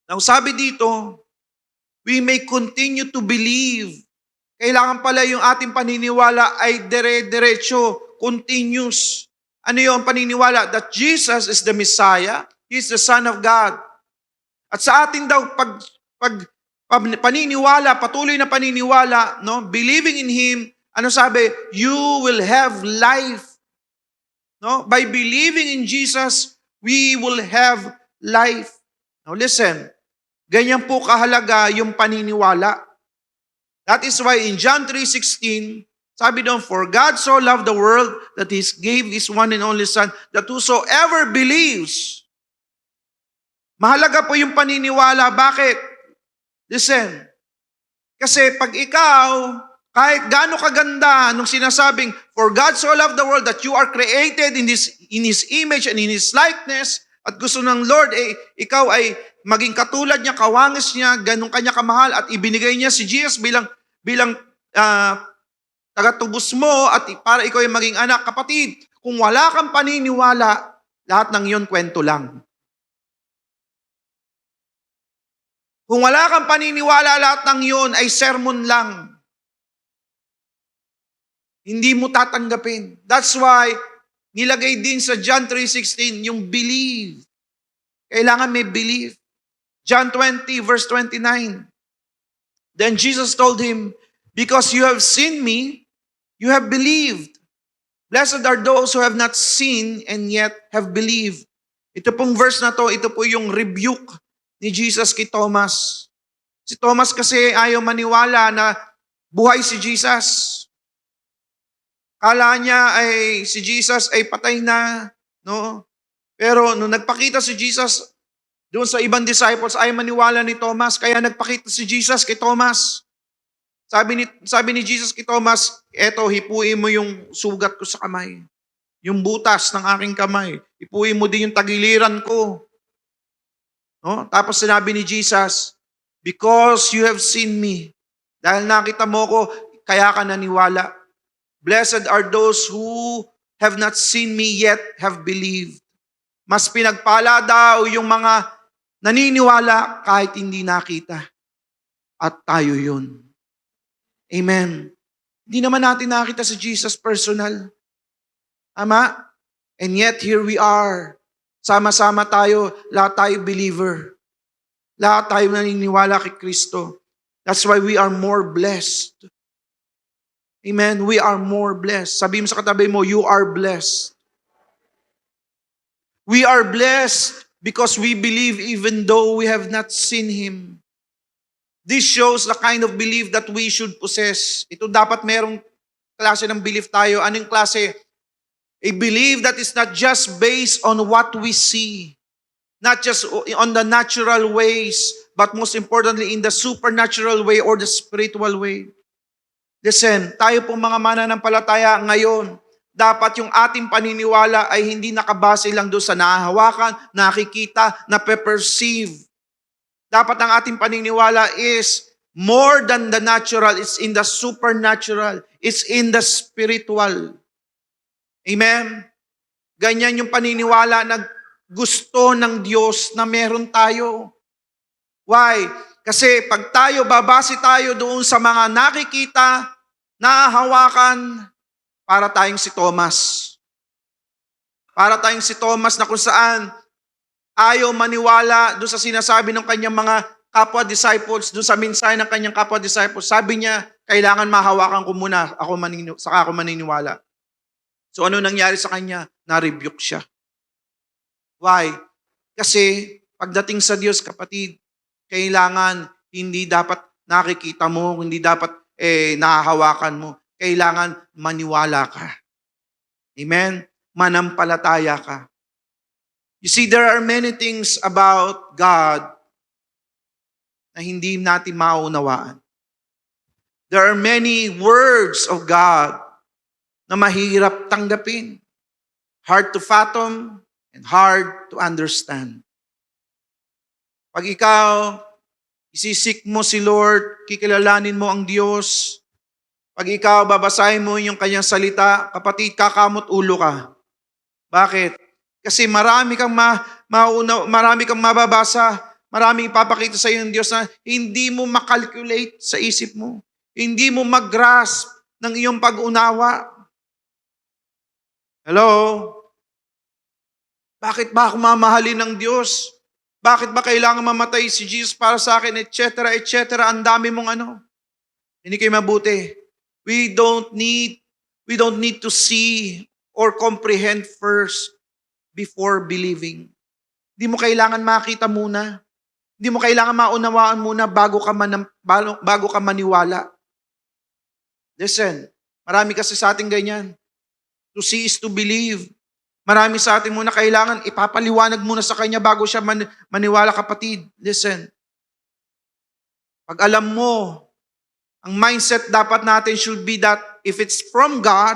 Now sabi dito, we may continue to believe. Kailangan pala yung ating paniniwala ay dire-diretso, continuous. Ano yung paniniwala? That Jesus is the Messiah, He is the Son of God. At sa ating daw paniniwala, patuloy na paniniwala, no, believing in Him, ano sabi? You will have life. No? By believing in Jesus, we will have life. Now listen, ganyan po kahalaga yung paniniwala. That is why in John 3:16, sabi doon, "For God so loved the world that He gave His one and only Son, that whosoever believes." Mahalaga po yung paniniwala. Bakit? Listen. Kasi pag ikaw, kahit gaano kaganda nung sinasabing, "For God so loved the world that you are created in His image and in His likeness," at gusto ng Lord, ikaw ay maging katulad niya, kawangis niya, ganun kanya kamahal, at ibinigay niya si Jesus bilang tagatubos mo at para ikaw ay maging anak. Kapatid, kung wala kang paniniwala, lahat ng iyon kwento lang. Kung wala kang paniniwala, lahat ng iyon ay sermon lang. Hindi mo tatanggapin. That's why, nilagay din sa John 3:16, yung believe. Kailangan may belief. John 20 verse 29. Then Jesus told him, "Because you have seen me, you have believed. Blessed are those who have not seen and yet have believed." Ito pong verse na to, ito po yung rebuke ni Jesus kay Thomas. Si Thomas kasi ayaw maniwala na buhay si Jesus. Kala niya ay si Jesus ay patay na, no? Pero nung nagpakita si Jesus doon sa ibang disciples, ayaw maniwala ni Thomas, kaya nagpakita si Jesus kay Thomas. Sabi ni Jesus kay Thomas, "Eto, hipuin mo yung sugat ko sa kamay. Yung butas ng aking kamay. Hipuin mo din yung tagiliran ko." No? Tapos sinabi ni Jesus, "Because you have seen me," dahil nakita mo ko, kaya ka naniwala. "Blessed are those who have not seen me yet have believed." Mas pinagpala daw yung mga naniniwala kahit hindi nakita. At tayo yun. Amen. Hindi naman natin nakita si Jesus personal. Ama? And yet, here we are. Sama-sama tayo, lahat tayo believer. Lahat tayo naniniwala kay Kristo. That's why we are more blessed. Amen? We are more blessed. Sabi mo sa katabi mo, you are blessed. We are blessed because we believe even though we have not seen Him. This shows the kind of belief that we should possess. Ito dapat merong klase ng belief tayo. Anong klase? A belief that is not just based on what we see, not just on the natural ways, but most importantly in the supernatural way or the spiritual way. Listen, tayo pong mga mananampalataya ngayon, dapat yung ating paniniwala ay hindi nakabase lang doon sa nahahawakan, nakikita, nape-perceive. Dapat ang ating paniniwala is more than the natural, it's in the supernatural, it's in the spiritual. Amen? Ganyan yung paniniwala na gusto ng Diyos na meron tayo. Why? Kasi pag tayo, babase tayo doon sa mga nakikita, nahahawakan, para tayong si Thomas. Para tayong si Thomas na kung saan ayaw maniwala doon sa sinasabi ng kanyang mga kapwa-disciples, doon sa mensahe ng kanyang kapwa-disciples. Sabi niya, kailangan mahawakan ko muna, saka ako maniniwala. So ano nangyari sa kanya? Na-rebuke siya. Why? Kasi pagdating sa Diyos, kapatid, kailangan hindi dapat nakikita mo, hindi dapat nahahawakan mo. Kailangan maniwala ka. Amen? Manampalataya ka. You see, there are many things about God na hindi natin maunawaan. There are many words of God na mahirap tanggapin. Hard to fathom and hard to understand. Pag ikaw, isisik mo si Lord, kikilalanin mo ang Diyos. Pag ikaw, babasahin mo yung kanyang salita, kapatid, kakamot ulo ka. Bakit? Kasi marami kang mababasa, maraming ipapakita sa iyo ng Diyos na hindi mo makalculate sa isip mo. Hindi mo mag-grasp ng iyong pag-unawa. Hello? Bakit ba ako mamahalin ng Diyos? Bakit ba kailangan mamatay si Jesus para sa akin, etc., etc.? Ang dami mong ano. Hindi kayo mabuti. We don't need to see or comprehend first before believing. Hindi mo kailangan makita muna. Hindi mo kailangan maunawaan muna bago ka maniwala. Listen, marami kasi sa ating ganyan. To see is to believe. Marami sa atin muna kailangan ipapaliwanag muna sa kanya bago siya maniwala, kapatid. Listen. Pag alam mo, ang mindset dapat natin should be that if it's from God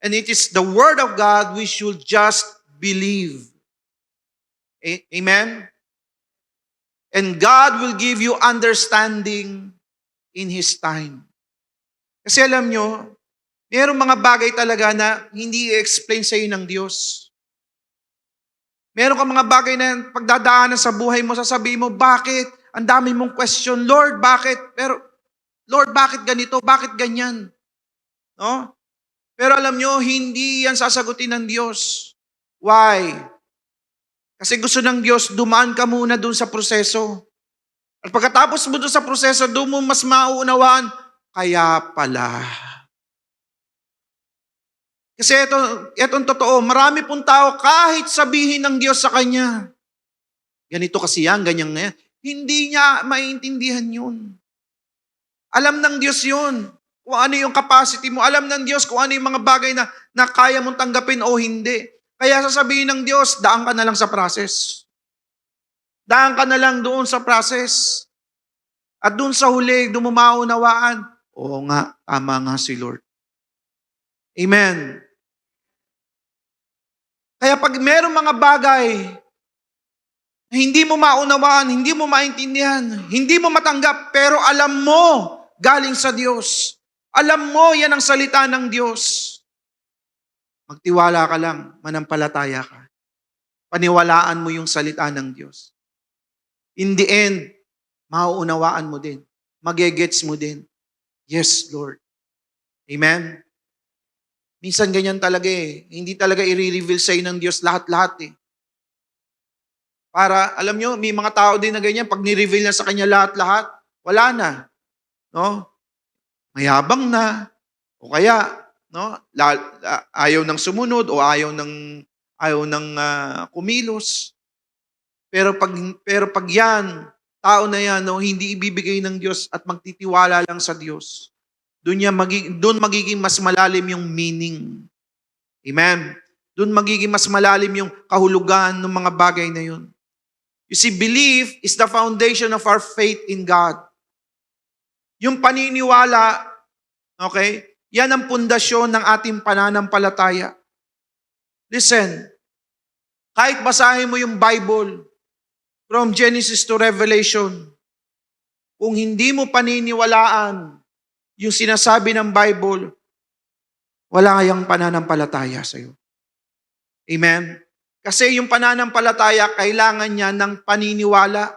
and it is the Word of God, we should just believe. Amen? And God will give you understanding in His time. Kasi alam nyo, mayroong mga bagay talaga na hindi i-explain sa iyo ng Diyos. Meron kang mga bagay na pagdadaanan sa buhay mo, sasabihin mo, bakit? Ang dami mong question, Lord, bakit? Pero, Lord, bakit ganito? Bakit ganyan? No? Pero alam nyo, hindi yan sasagutin ng Diyos. Why? Kasi gusto ng Diyos, dumaan ka muna dun sa proseso. At pagkatapos mo dun sa proseso, doon mo mas mauunawaan, kaya pala. Kasi itong totoo, marami pong tao kahit sabihin ng Diyos sa kanya, ganito kasi yan, ganyan nga yan, hindi niya maintindihan yun. Alam ng Diyos yun, kung ano yung capacity mo. Alam ng Diyos kung ano yung mga bagay na kaya mong tanggapin o hindi. Kaya sasabihin ng Diyos, daan ka na lang sa process. Daan ka na lang doon sa process. At doon sa huli, doon mo maunawaan, oo nga, tama nga si Lord. Amen. Kaya pag merong mga bagay na hindi mo maunawaan, hindi mo maintindihan, hindi mo matanggap, pero alam mo, galing sa Diyos. Alam mo, yan ang salita ng Diyos. Magtiwala ka lang, manampalataya ka. Paniwalaan mo yung salita ng Diyos. In the end, mauunawaan mo din. Magegets mo din. Yes, Lord. Amen? Minsan ganyan talaga eh. Hindi talaga i-reveal sa'yo ng Diyos lahat-lahat eh. Para, alam nyo, may mga tao din na ganyan, pag ni-reveal na sa kanya lahat-lahat, wala na. No? Mayabang na, o kaya, no, ayaw ng sumunod, o ayaw ng kumilos. Pero pag yan, tao na yan, no, hindi ibibigay ng Diyos at magtitiwala lang sa Diyos, doon magiging mas malalim yung meaning. Amen? Doon magiging mas malalim yung kahulugan ng mga bagay na yun. You see, belief is the foundation of our faith in God. Yung paniniwala, okay, yan ang pundasyon ng ating pananampalataya. Listen, kahit basahin mo yung Bible, from Genesis to Revelation, kung hindi mo paniniwalaan yung sinasabi ng Bible, wala kayang pananampalataya sa iyo. Amen? Kasi yung pananampalataya, kailangan niya ng paniniwala.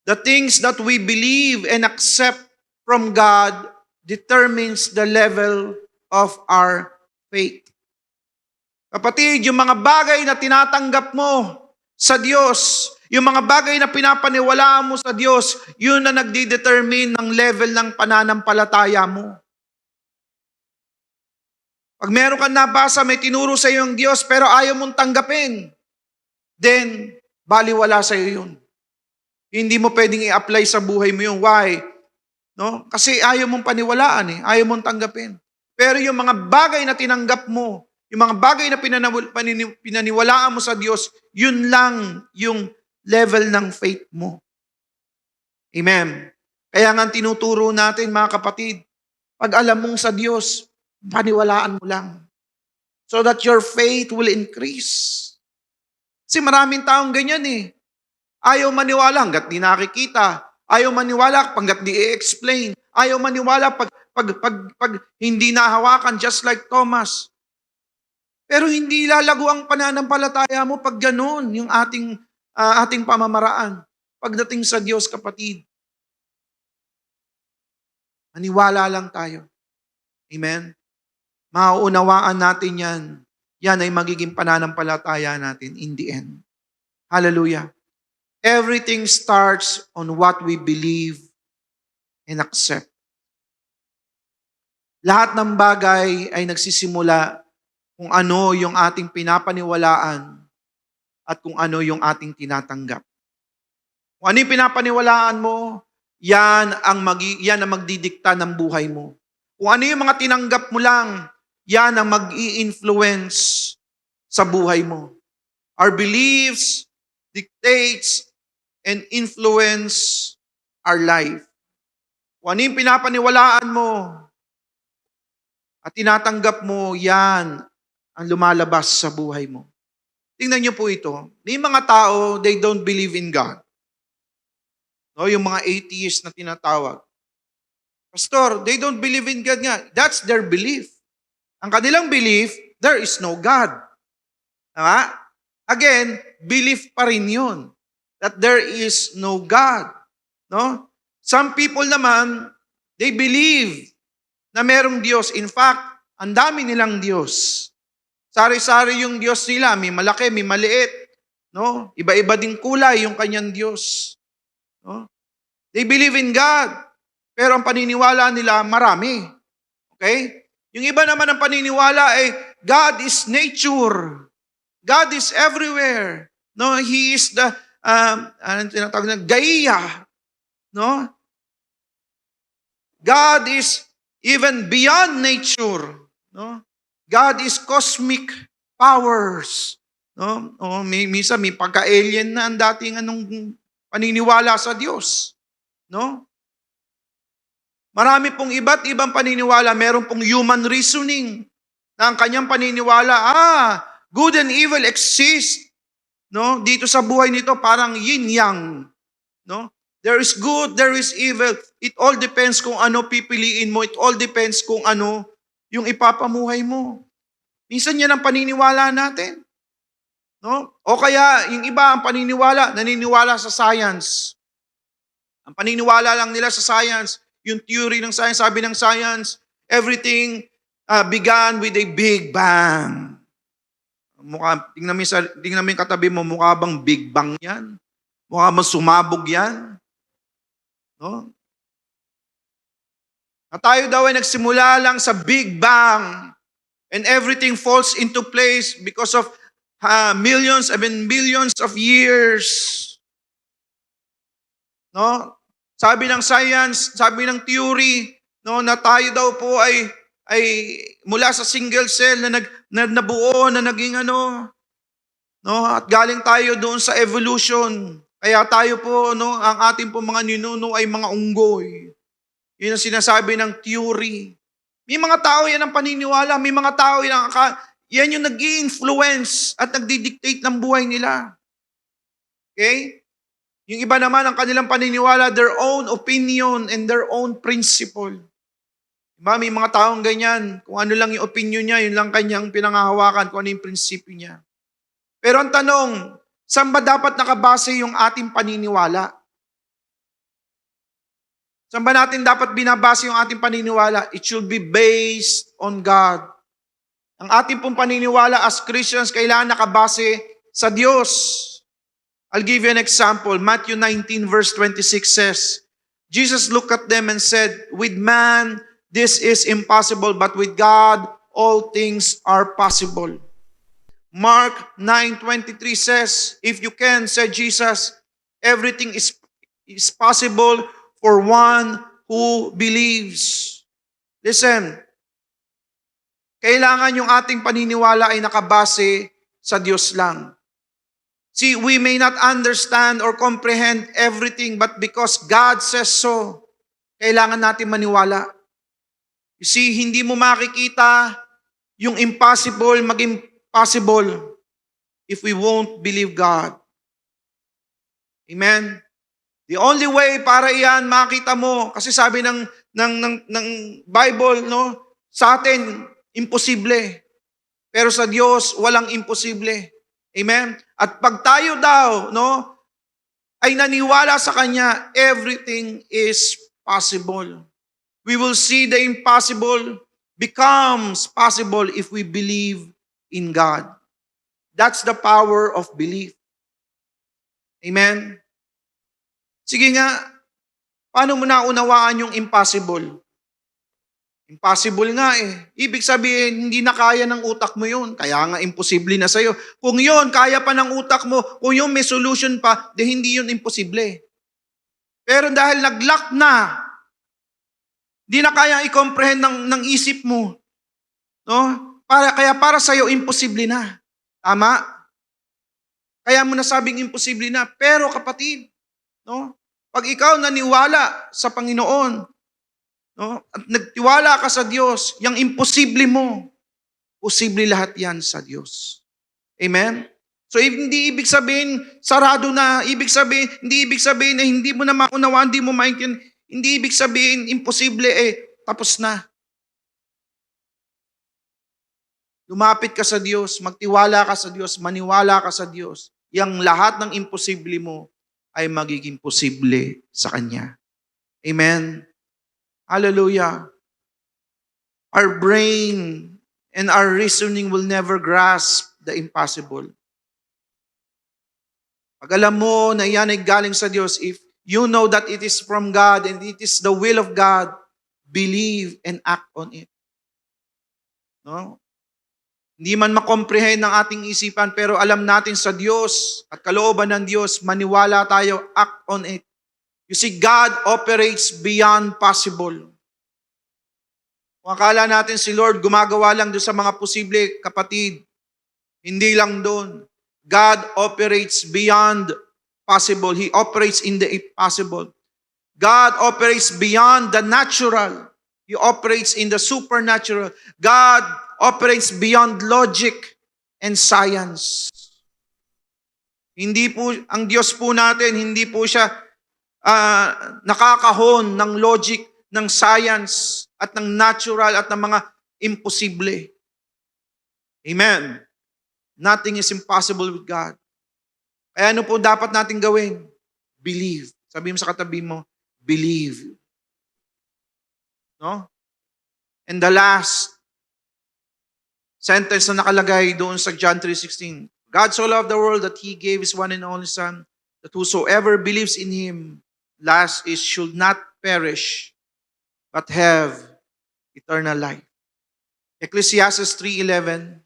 The things that we believe and accept from God determines the level of our faith. Kapatid, yung mga bagay na tinatanggap mo sa Diyos, yung mga bagay na pinapaniwalaan mo sa Diyos, yun na nagdi-determine ng level ng pananampalataya mo. Pag meron kang nabasa, may tinuro sa iyo ang Diyos, pero ayaw mong tanggapin, then, baliwala sa iyo yun. Hindi mo pwedeng i-apply sa buhay mo yun. Why? No? Kasi ayaw mong paniwalaan eh. Ayaw mong tanggapin. Pero yung mga bagay na tinanggap mo, yung mga bagay na pinaniwalaan mo sa Diyos, yun lang yung level ng faith mo. Amen. Kaya nga tinuturo natin mga kapatid, pag alam mong sa Diyos, paniwalaan mo lang. So that your faith will increase. Kasi maraming taong ganyan eh. Ayaw maniwala hanggat di nakikita. Ayaw maniwala hanggat di i-explain. Ayaw maniwala pag hindi nahawakan, just like Thomas. Pero hindi lalago ang pananampalataya mo pag ganun yung ating pamamaraan. Pagdating sa Diyos, kapatid, maniwala lang tayo. Amen? Mauunawaan natin yan. Yan ay magiging pananampalataya natin in the end. Hallelujah. Everything starts on what we believe and accept. Lahat ng bagay ay nagsisimula kung ano yung ating pinapaniwalaan at kung ano yung ating tinatanggap. Kung ano yung pinapaniwalaan mo, yan ang magdidikta ng buhay mo. Kung ano yung mga tinanggap mo lang, yan ang mag-i-influence sa buhay mo. Our beliefs dictates and influence our life. Kung ano yung pinapaniwalaan mo at tinatanggap mo, yan ang lumalabas sa buhay mo. Tingnan niyo po ito. May mga tao, they don't believe in God. No, yung mga atheists na tinatawag. Pastor, they don't believe in God nga. That's their belief. Ang kanilang belief, there is no God. Tama? Again, belief pa rin yun. That there is no God. No? Some people naman, they believe na merong Diyos. In fact, ang dami nilang Diyos. Sari-sari yung Diyos nila. May malaki, may maliit. No? Iba-iba din kulay yung kanyang Diyos. No? They believe in God. Pero ang paniniwala nila, marami. Okay? Yung iba naman ang paniniwala ay God is nature. God is everywhere. No, He is the anong tinatawag na Gaia. No? God is even beyond nature. No? God is cosmic powers. No? O minsan may pagka-alien na ang dating paniniwala sa Diyos. No? Marami pong iba't ibang paniniwala. Meron pong human reasoning na ang kanyang paniniwala, good and evil exist. No? Dito sa buhay nito, parang yin-yang. No? There is good, there is evil. It all depends kung ano pipiliin mo. It all depends kung ano yung ipapamuhay mo. Minsan yan ang paniniwala natin. No? O kaya, yung iba ang naniniwala sa science. Ang paniniwala lang nila sa science, yung theory ng science, sabi ng science, everything began with a big bang. Tingnan mo yung katabi mo, mukha bang big bang yan? Mukha bang sumabog yan? No? Na tayo daw ay nagsimula lang sa big bang and everything falls into place because of millions, billions of years. No? Sabi ng science, sabi ng theory, no, na tayo daw po ay mula sa single cell na nabuo, na naging no, at galing tayo doon sa evolution. Kaya tayo po, no, ang ating po mga ninuno ay mga unggoy. Yun ang sinasabi ng theory. May mga tao yan ang paniniwala, may mga tao yan yung nag-i-influence at nagdi-dictate ng buhay nila. Okay? Yung iba naman, ang kanilang paniniwala, their own opinion and their own principle. Diba? May mga taong ganyan, kung ano lang yung opinion niya, yun lang kanyang pinangahawakan, kung ano yung prinsipyo niya. Pero ang tanong, saan ba dapat nakabase yung ating paniniwala? Saan ba natin dapat binabase yung ating paniniwala? It should be based on God. Ang ating pong paniniwala as Christians, kailangan nakabase sa Diyos. I'll give you an example. Matthew 19 verse 26 says, Jesus looked at them and said, with man, this is impossible, but with God, all things are possible. Mark 9:23 says, if you can, said Jesus, everything is possible for one who believes. Listen, kailangan yung ating paniniwala ay nakabase sa Diyos lang. See, we may not understand or comprehend everything, but because God says so, kailangan natin maniwala. You see, hindi mo makikita yung impossible maging possible if we won't believe God. Amen? The only way para iyan makita mo, kasi sabi ng Bible, no, sa atin, imposible. Pero sa Diyos, walang imposible. Amen? At pag tayo daw, no, ay naniwala sa Kanya, everything is possible. We will see the impossible becomes possible if we believe in God. That's the power of belief. Amen? Sige nga, paano mo naunawaan yung impossible? Impossible nga eh. Ibig sabihin, hindi na kaya ng utak mo yun. Kaya nga imposible na sa'yo. Kung yun, kaya pa ng utak mo, kung yun may solution pa, di hindi yun imposible. Pero dahil nag-lock na, di na kaya i-comprehend ng isip mo. No? Kaya para sa'yo, imposible na. Tama? Kaya mo nasabing imposible na. Pero kapatid, no? Pag ikaw naniwala sa Panginoon, no? At nagtiwala ka sa Diyos, yung imposible mo, posible lahat yan sa Diyos. Amen? So hindi ibig sabihin, sarado na, hindi ibig sabihin na hindi mo na maunawaan, hindi mo maintindihan, hindi ibig sabihin, imposible tapos na. Lumapit ka sa Diyos, magtiwala ka sa Diyos, maniwala ka sa Diyos. Yang lahat ng imposible mo ay magiging posible sa Kanya. Amen? Hallelujah. Our brain and our reasoning will never grasp the impossible. Pag alam mo na yan ay galing sa Diyos, if you know that it is from God and it is the will of God, believe and act on it. No? Hindi man makomprehend ng ating isipan, pero alam natin sa Diyos at kalooban ng Diyos, maniwala tayo, act on it. You see, God operates beyond possible. Kung akala natin si Lord gumagawa lang doon sa mga posible, kapatid, hindi lang doon. God operates beyond possible. He operates in the impossible. God operates beyond the natural. He operates in the supernatural. God operates beyond logic and science. Hindi po, ang Diyos po natin, hindi po siya nakakahon ng logic, ng science, at ng natural, at ng mga imposible. Amen. Nothing is impossible with God. Kaya ano po dapat natin gawin? Believe. Sabi mo sa katabi mo, believe. No? And the last, sentence na nakalagay doon sa John 3:16. God so loved the world that He gave His one and only Son, that whosoever believes in Him, should not perish, but have eternal life. Ecclesiastes 3:11,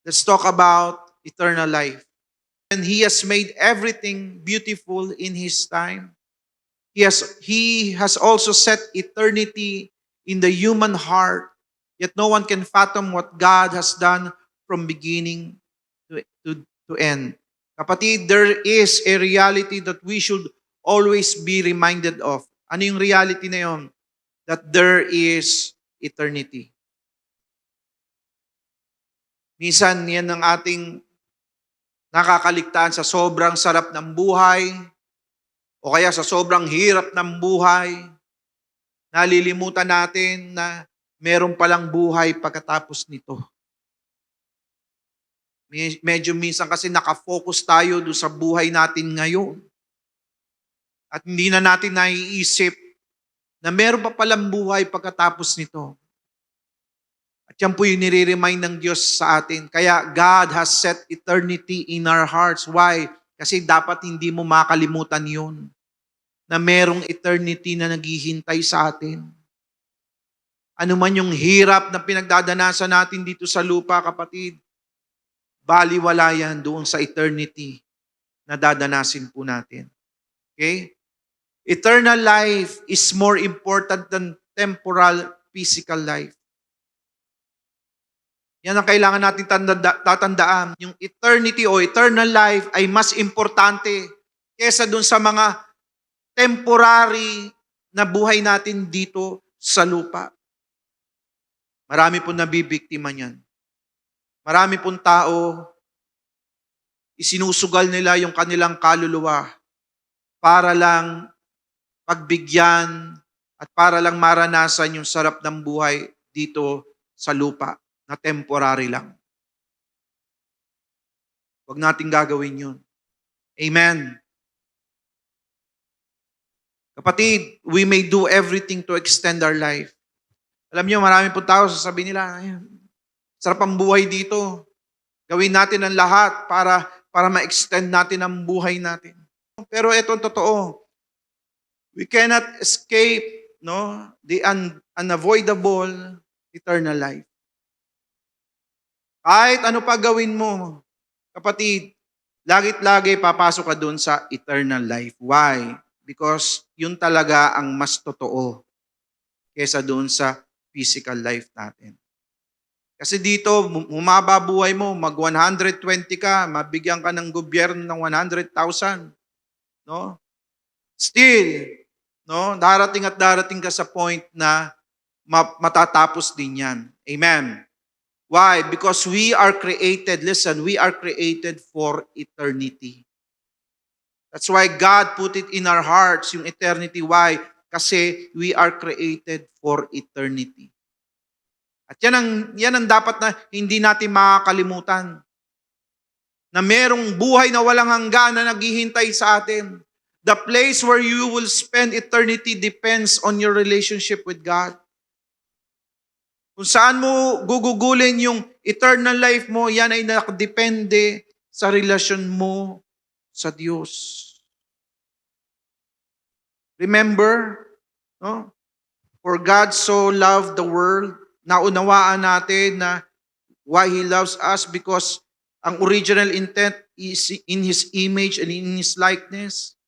let's talk about eternal life. And He has made everything beautiful in His time. He has also set eternity in the human heart, yet no one can fathom what God has done from beginning to end. Kapatid, there is a reality that we should always be reminded of. Ano yung reality na yun? That there is eternity. Minsan, yan ang ating nakakaligtaan sa sobrang sarap ng buhay o kaya sa sobrang hirap ng buhay. Nalilimutan natin na meron palang buhay pagkatapos nito. Medyo minsan kasi nakafocus tayo doon sa buhay natin ngayon. At hindi na natin naiisip na meron pa palang buhay pagkatapos nito. At yan po yung nire-remind ng Diyos sa atin. Kaya God has set eternity in our hearts. Why? Kasi dapat hindi mo makalimutan yun. Na merong eternity na naghihintay sa atin. Ano man yung hirap na pinagdadanasan natin dito sa lupa, kapatid, baliwala yan doon sa eternity na dadanasin po natin. Okay? Eternal life is more important than temporal physical life. Yan ang kailangan natin tatandaan. Yung eternity o eternal life ay mas importante kesa dun sa mga temporary na buhay natin dito sa lupa. Marami pong nabibiktima niyan. Marami pong tao, isinusugal nila yung kanilang kaluluwa para lang pagbigyan at para lang maranasan yung sarap ng buhay dito sa lupa na temporary lang. Huwag nating gagawin yun. Amen. Kapatid, we may do everything to extend our life. Alam niyo, marami po tao sasabihin nila, sarap ang buhay dito. Gawin natin ang lahat para ma-extend natin ang buhay natin. Pero ito ang totoo. We cannot escape the unavoidable eternal life. Kahit ano pa gawin mo, kapatid, lagit-lagi papasok ka dun sa eternal life. Why? Because yun talaga ang mas totoo kesa dun sa physical life natin. Kasi dito, humaba buhay mo, mag-120 ka, mabigyan ka ng gobyerno ng 100,000. No? Still, darating at darating ka sa point na matatapos din yan. Amen. Why? Because we are created, listen, we are created for eternity. That's why God put it in our hearts, yung eternity. Why? Kasi we are created for eternity. At yan ang dapat na hindi natin makakalimutan. Na merong buhay na walang hanggan na naghihintay sa atin. The place where you will spend eternity depends on your relationship with God. Kung saan mo gugugulin yung eternal life mo, yan ay nakadepende sa relasyon mo sa Diyos. Remember, for God so loved the world, naunawaan natin na why He loves us because ang original intent is in His image and in His likeness.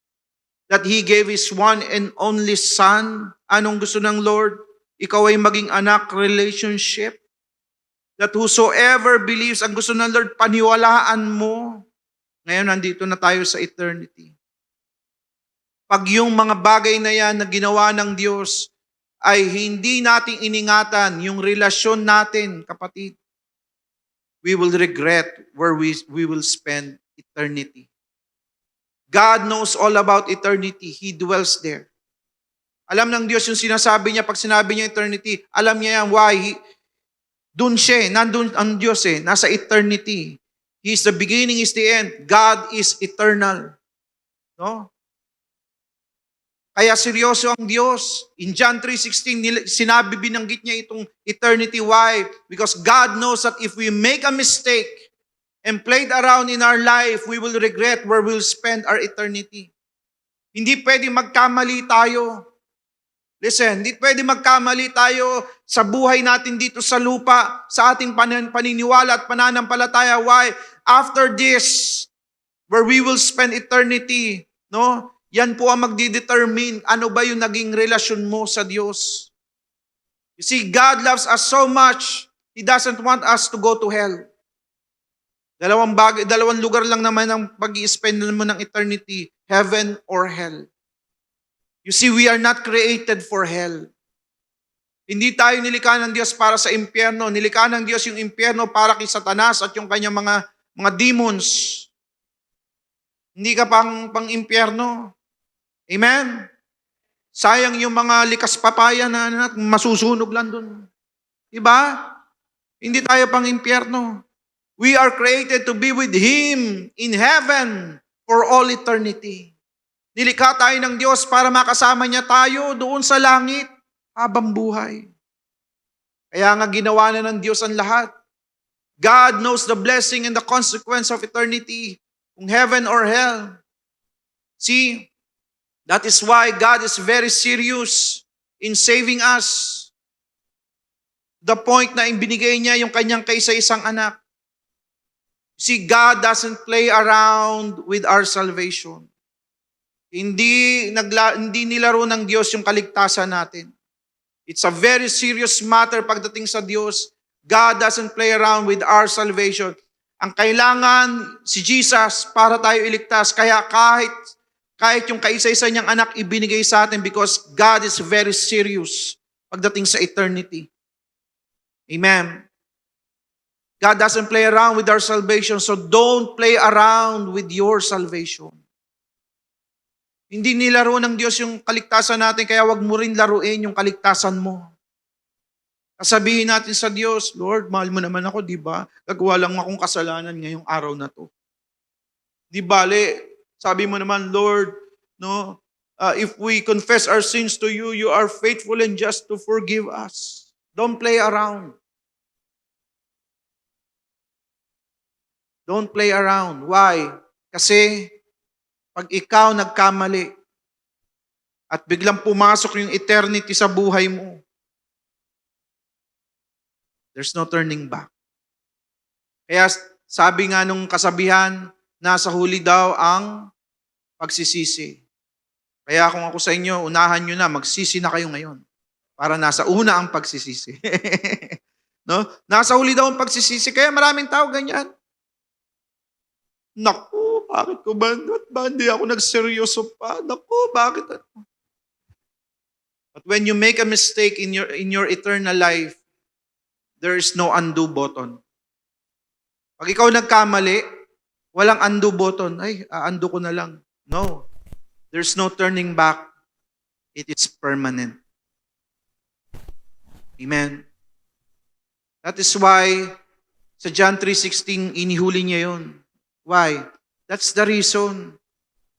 That He gave His one and only Son. Anong gusto ng Lord? Ikaw ay maging anak relationship. That whosoever believes, ang gusto ng Lord, paniwalaan mo. Ngayon, nandito na tayo sa eternity. Pag yung mga bagay na yan na ginawa ng Diyos ay hindi nating iningatan yung relasyon natin, kapatid, we will regret where we will spend eternity. God knows all about eternity. He dwells there. Alam ng Diyos yung sinasabi niya, pag sinabi niya eternity, alam niya yan, why? Doon siya, nandun ang Diyos nasa eternity. He is the beginning, is the end. God is eternal. No? Kaya seryoso ang Diyos. In John 3:16, binanggit niya itong eternity. Why? Because God knows that if we make a mistake and played around in our life, we will regret where we'll spend our eternity. Hindi pwede magkamali tayo. Listen, hindi pwede magkamali tayo sa buhay natin dito sa lupa, sa ating paniniwala at pananampalataya. Why? After this, where we will spend eternity, no? Yan po ang magdidetermine ano ba yung naging relasyon mo sa Diyos. You see, God loves us so much, He doesn't want us to go to hell. Dalawang lugar lang naman ang pag-i-spend mo ng eternity, heaven or hell. You see, we are not created for hell. Hindi tayo nilikha ng Diyos para sa impyerno. Nilikha ng Diyos yung impyerno para kay Satanas at yung kanyang mga demons. Hindi ka pang impyerno. Amen? Sayang yung mga likas papaya na masusunog lang dun. Diba? Hindi tayo pang impyerno. We are created to be with Him in heaven for all eternity. Nilikha tayo ng Diyos para makasama niya tayo doon sa langit habang buhay. Kaya nga ginawa na ng Diyos ang lahat. God knows the blessing and the consequence of eternity, kung heaven or hell. See, that is why God is very serious in saving us. The point na ibinigay niya yung kanyang kaisa-isang anak. See, God doesn't play around with our salvation. Hindi nilaro ng Diyos yung kaligtasan natin. It's a very serious matter pagdating sa Diyos. God doesn't play around with our salvation. Ang kailangan si Jesus para tayo iligtas. Kaya kahit yung kaisa-isa niyang anak ibinigay sa atin because God is very serious pagdating sa eternity. Amen. God doesn't play around with our salvation, so don't play around with your salvation. Hindi nilaro ng Diyos yung kaligtasan natin, kaya wag mo rin laruin yung kaligtasan mo. Sabihin natin sa Diyos, Lord, mahal mo naman ako, di ba? Gagawa lang akong kasalanan ngayong araw na to. Di bale, sabi mo naman, Lord, no, if we confess our sins to you, you are faithful and just to forgive us. Don't play around. Don't play around. Why? Kasi pag ikaw nagkamali at biglang pumasok yung eternity sa buhay mo, there's no turning back. Kaya sabi nga nung kasabihan, nasa huli daw ang pagsisisi. Kaya kung ako sa inyo, unahan nyo na, magsisi na kayo ngayon. Para nasa una ang pagsisisi. No? Nasa huli daw ang pagsisisi. Kaya maraming tao ganyan. Naku, bakit ko ba hindi ako nagseryoso pa? Naku, bakit? But when you make a mistake in your eternal life, there is no undo button. Pag ikaw nagkamali, walang undo button. Ay, undo ko na lang. No. There's no turning back. It is permanent. Amen. That is why sa John 3:16, inihuli niya yun. Why? That's the reason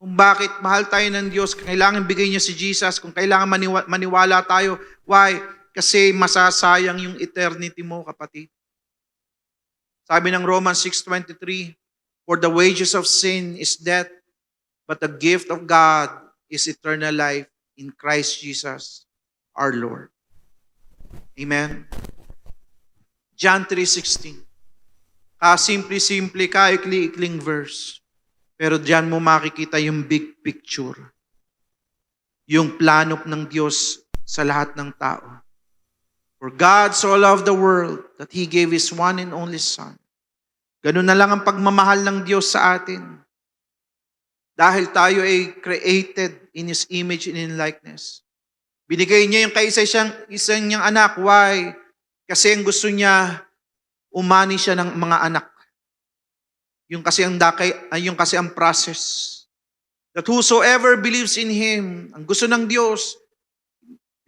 kung bakit mahal tayo ng Diyos, kailangan bigay niya si Jesus, kung kailangan maniwala tayo. Why? Kasi masasayang yung eternity mo, kapatid. Sabi ng Romans 6:23, for the wages of sin is death, but the gift of God is eternal life in Christ Jesus, our Lord. Amen? John 3:16. Simple-simple, ikli-ikling verse. Pero diyan mo makikita yung big picture. Yung plano ng Diyos sa lahat ng tao. For God so loved the world that He gave His one and only Son. Ganun na lang ang pagmamahal ng Diyos sa atin. Dahil tayo ay created in His image and in likeness. Binigay niya yung isang niyang anak. Why? Kasi ang gusto niya, umani siya ng mga anak. Yung kasi ang process. That whosoever believes in Him, ang gusto ng Diyos,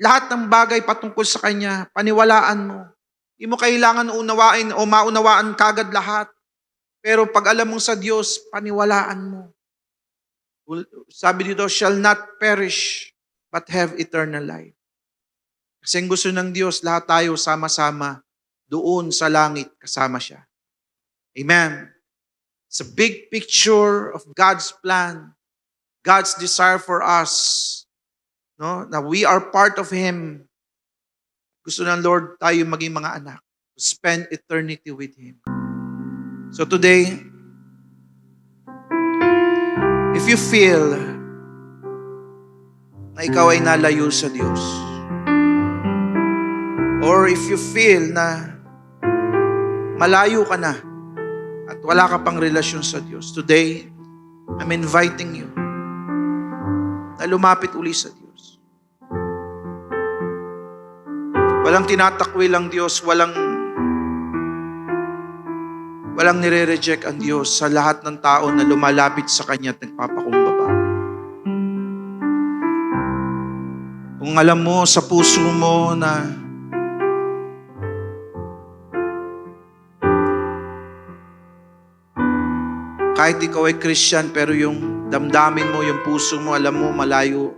lahat ng bagay patungkol sa Kanya, paniwalaan mo. Hindi mo kailangan unawain o maunawaan kagad lahat. Pero pag alam mo sa Diyos, paniwalaan mo. Sabi dito, shall not perish, but have eternal life. Kasi ang gusto ng Diyos, lahat tayo sama-sama doon sa langit kasama siya. Amen. It's a big picture of God's plan, God's desire for us, no? Na we are part of Him. Gusto ng Lord tayo maging mga anak, to spend eternity with Him. So today, if you feel na ikaw ay nalayo sa Diyos, or if you feel na malayo ka na at wala ka pang relasyon sa Diyos, today, I'm inviting you na lumapit uli sa Diyos. Walang tinatakwil ang Diyos, walang nire-reject ang Diyos sa lahat ng tao na lumalapit sa Kanya at nagpapakumbaba. Kung alam mo sa puso mo na kahit ikaw ay Christian pero yung damdamin mo, yung puso mo, alam mo malayo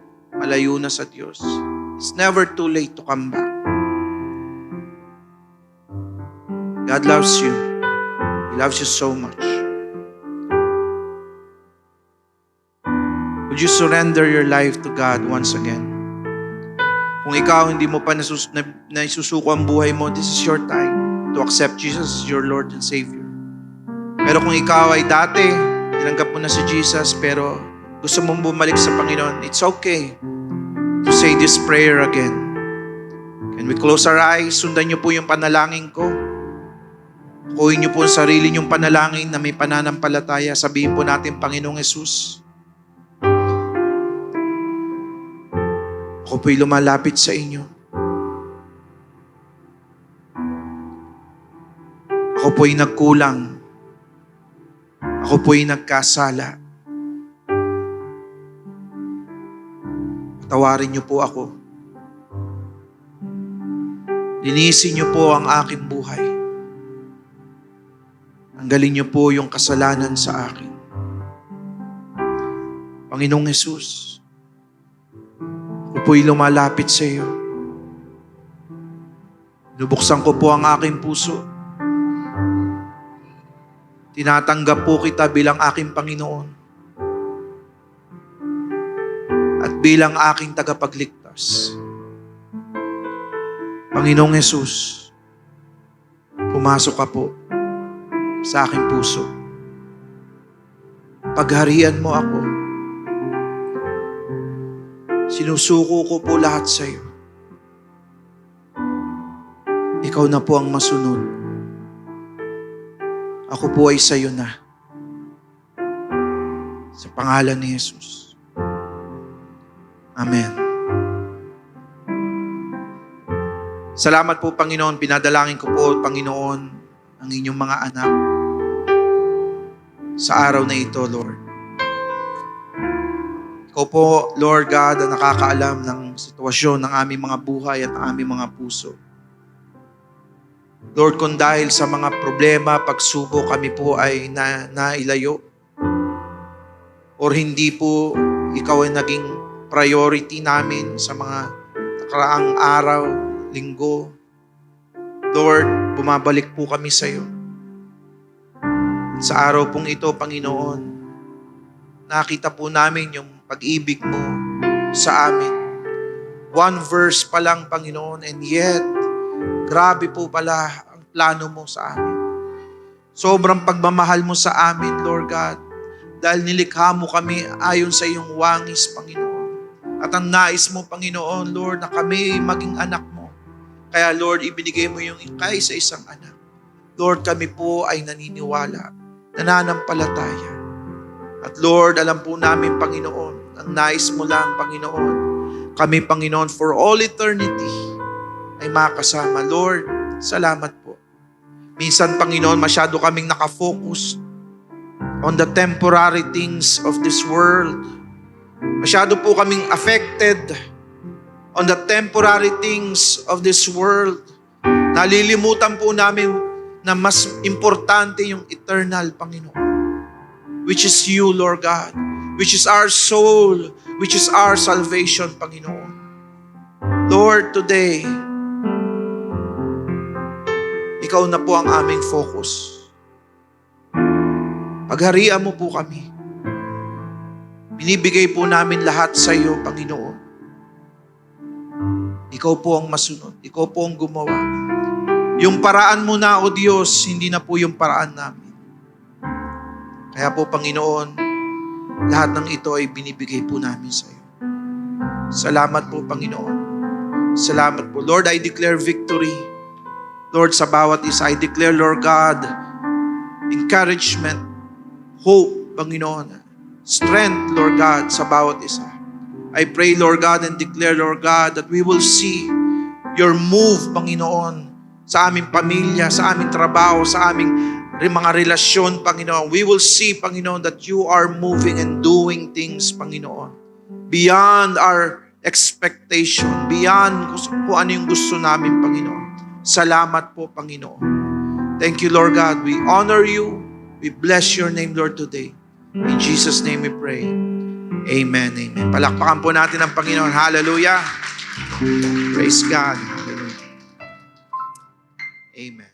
na sa Diyos, it's never too late to come back. God loves you. He loves you so much. Would you surrender your life to God once again? Kung ikaw hindi mo pa naisusuko ang buhay mo, this is your time to accept Jesus as your Lord and Savior. Pero kung ikaw ay dati, tinanggap mo na si Jesus, pero gusto mong bumalik sa Panginoon, it's okay to say this prayer again. Can we close our eyes? Sundan niyo po yung panalangin ko. Kuhin niyo po ang sarili niyong panalangin na may pananampalataya. Sabihin po natin, Panginoong Jesus, ako po'y lumalapit sa inyo. Ako po'y nagkulang. Ako po'y nagkasala. Patawarin niyo po ako. Linisin niyo po ang aking buhay. Tanggalin niyo po yung kasalanan sa akin. Panginoong Jesus, ako po'y lumalapit sa iyo. Nubuksan ko po ang aking puso. Tinatanggap po kita bilang aking Panginoon at bilang aking tagapagligtas. Panginoong Jesus, pumasok ka po sa aking puso. Pagharian mo ako. Sinusuko ko po lahat sa iyo. Ikaw na po ang masunod. Ako po ay sa iyo na. Sa pangalan ni Jesus. Amen. Salamat po, Panginoon. Pinadalangin ko po, Panginoon, ang inyong mga anak sa araw na ito, Lord. Ikaw po, Lord God, ang nakakaalam ng sitwasyon ng aming mga buhay at ng aming mga puso. Lord, kung dahil sa mga problema, pagsubok, kami po ay nailayo or hindi po ikaw ay naging priority namin sa mga nakaraang araw, linggo. Lord, bumabalik po kami sa iyo. Sa araw pong ito, Panginoon, nakita po namin yung pag-ibig mo sa amin. One verse pa lang, Panginoon, and yet, grabe po pala ang plano mo sa amin. Sobrang pagmamahal mo sa amin, Lord God, dahil nilikha mo kami ayon sa iyong wangis, Panginoon. At ang nais mo, Panginoon, Lord, na kami maging anak mo. Kaya, Lord, ibinigay mo yung kaisa-isang anak. Lord, kami po ay naniniwala, nananampalataya. At Lord, alam po namin, Panginoon, ang nais mo lang, Panginoon, kami, Panginoon, for all eternity, ay makasama. Lord, salamat po. Minsan, Panginoon, masyado kaming nakafocus on the temporary things of this world. Masyado po kaming affected on the temporary things of this world. Nalilimutan po namin na mas importante yung eternal, Panginoon, which is you, Lord God. which is our soul, which is our salvation, Panginoon. Lord, today, Ikaw na po ang aming focus. Pagharian mo po kami. Binibigay po namin lahat sa iyo, Panginoon. Ikaw po ang masunod. Ikaw po ang gumawa. Yung paraan mo na, O Diyos, hindi na po yung paraan namin. Kaya po, Panginoon, lahat ng ito ay binibigay po namin sa iyo. Salamat po, Panginoon. Salamat po. Lord, I declare victory. Lord, sa bawat isa, I declare, Lord God, encouragement, hope, Panginoon, strength, Lord God, sa bawat isa. I pray, Lord God, and declare, Lord God, that we will see your move, Panginoon, sa aming pamilya, sa aming trabaho, sa aming mga relasyon, Panginoon. We will see, Panginoon, that you are moving and doing things, Panginoon, beyond our expectation, beyond kung ano yung gusto namin, Panginoon. Salamat po, Panginoon. Thank you, Lord God. We honor you. We bless your name, Lord, today. In Jesus' name we pray. Amen, amen. Palakpakan po natin ang Panginoon. Hallelujah. Praise God. Hallelujah. Amen.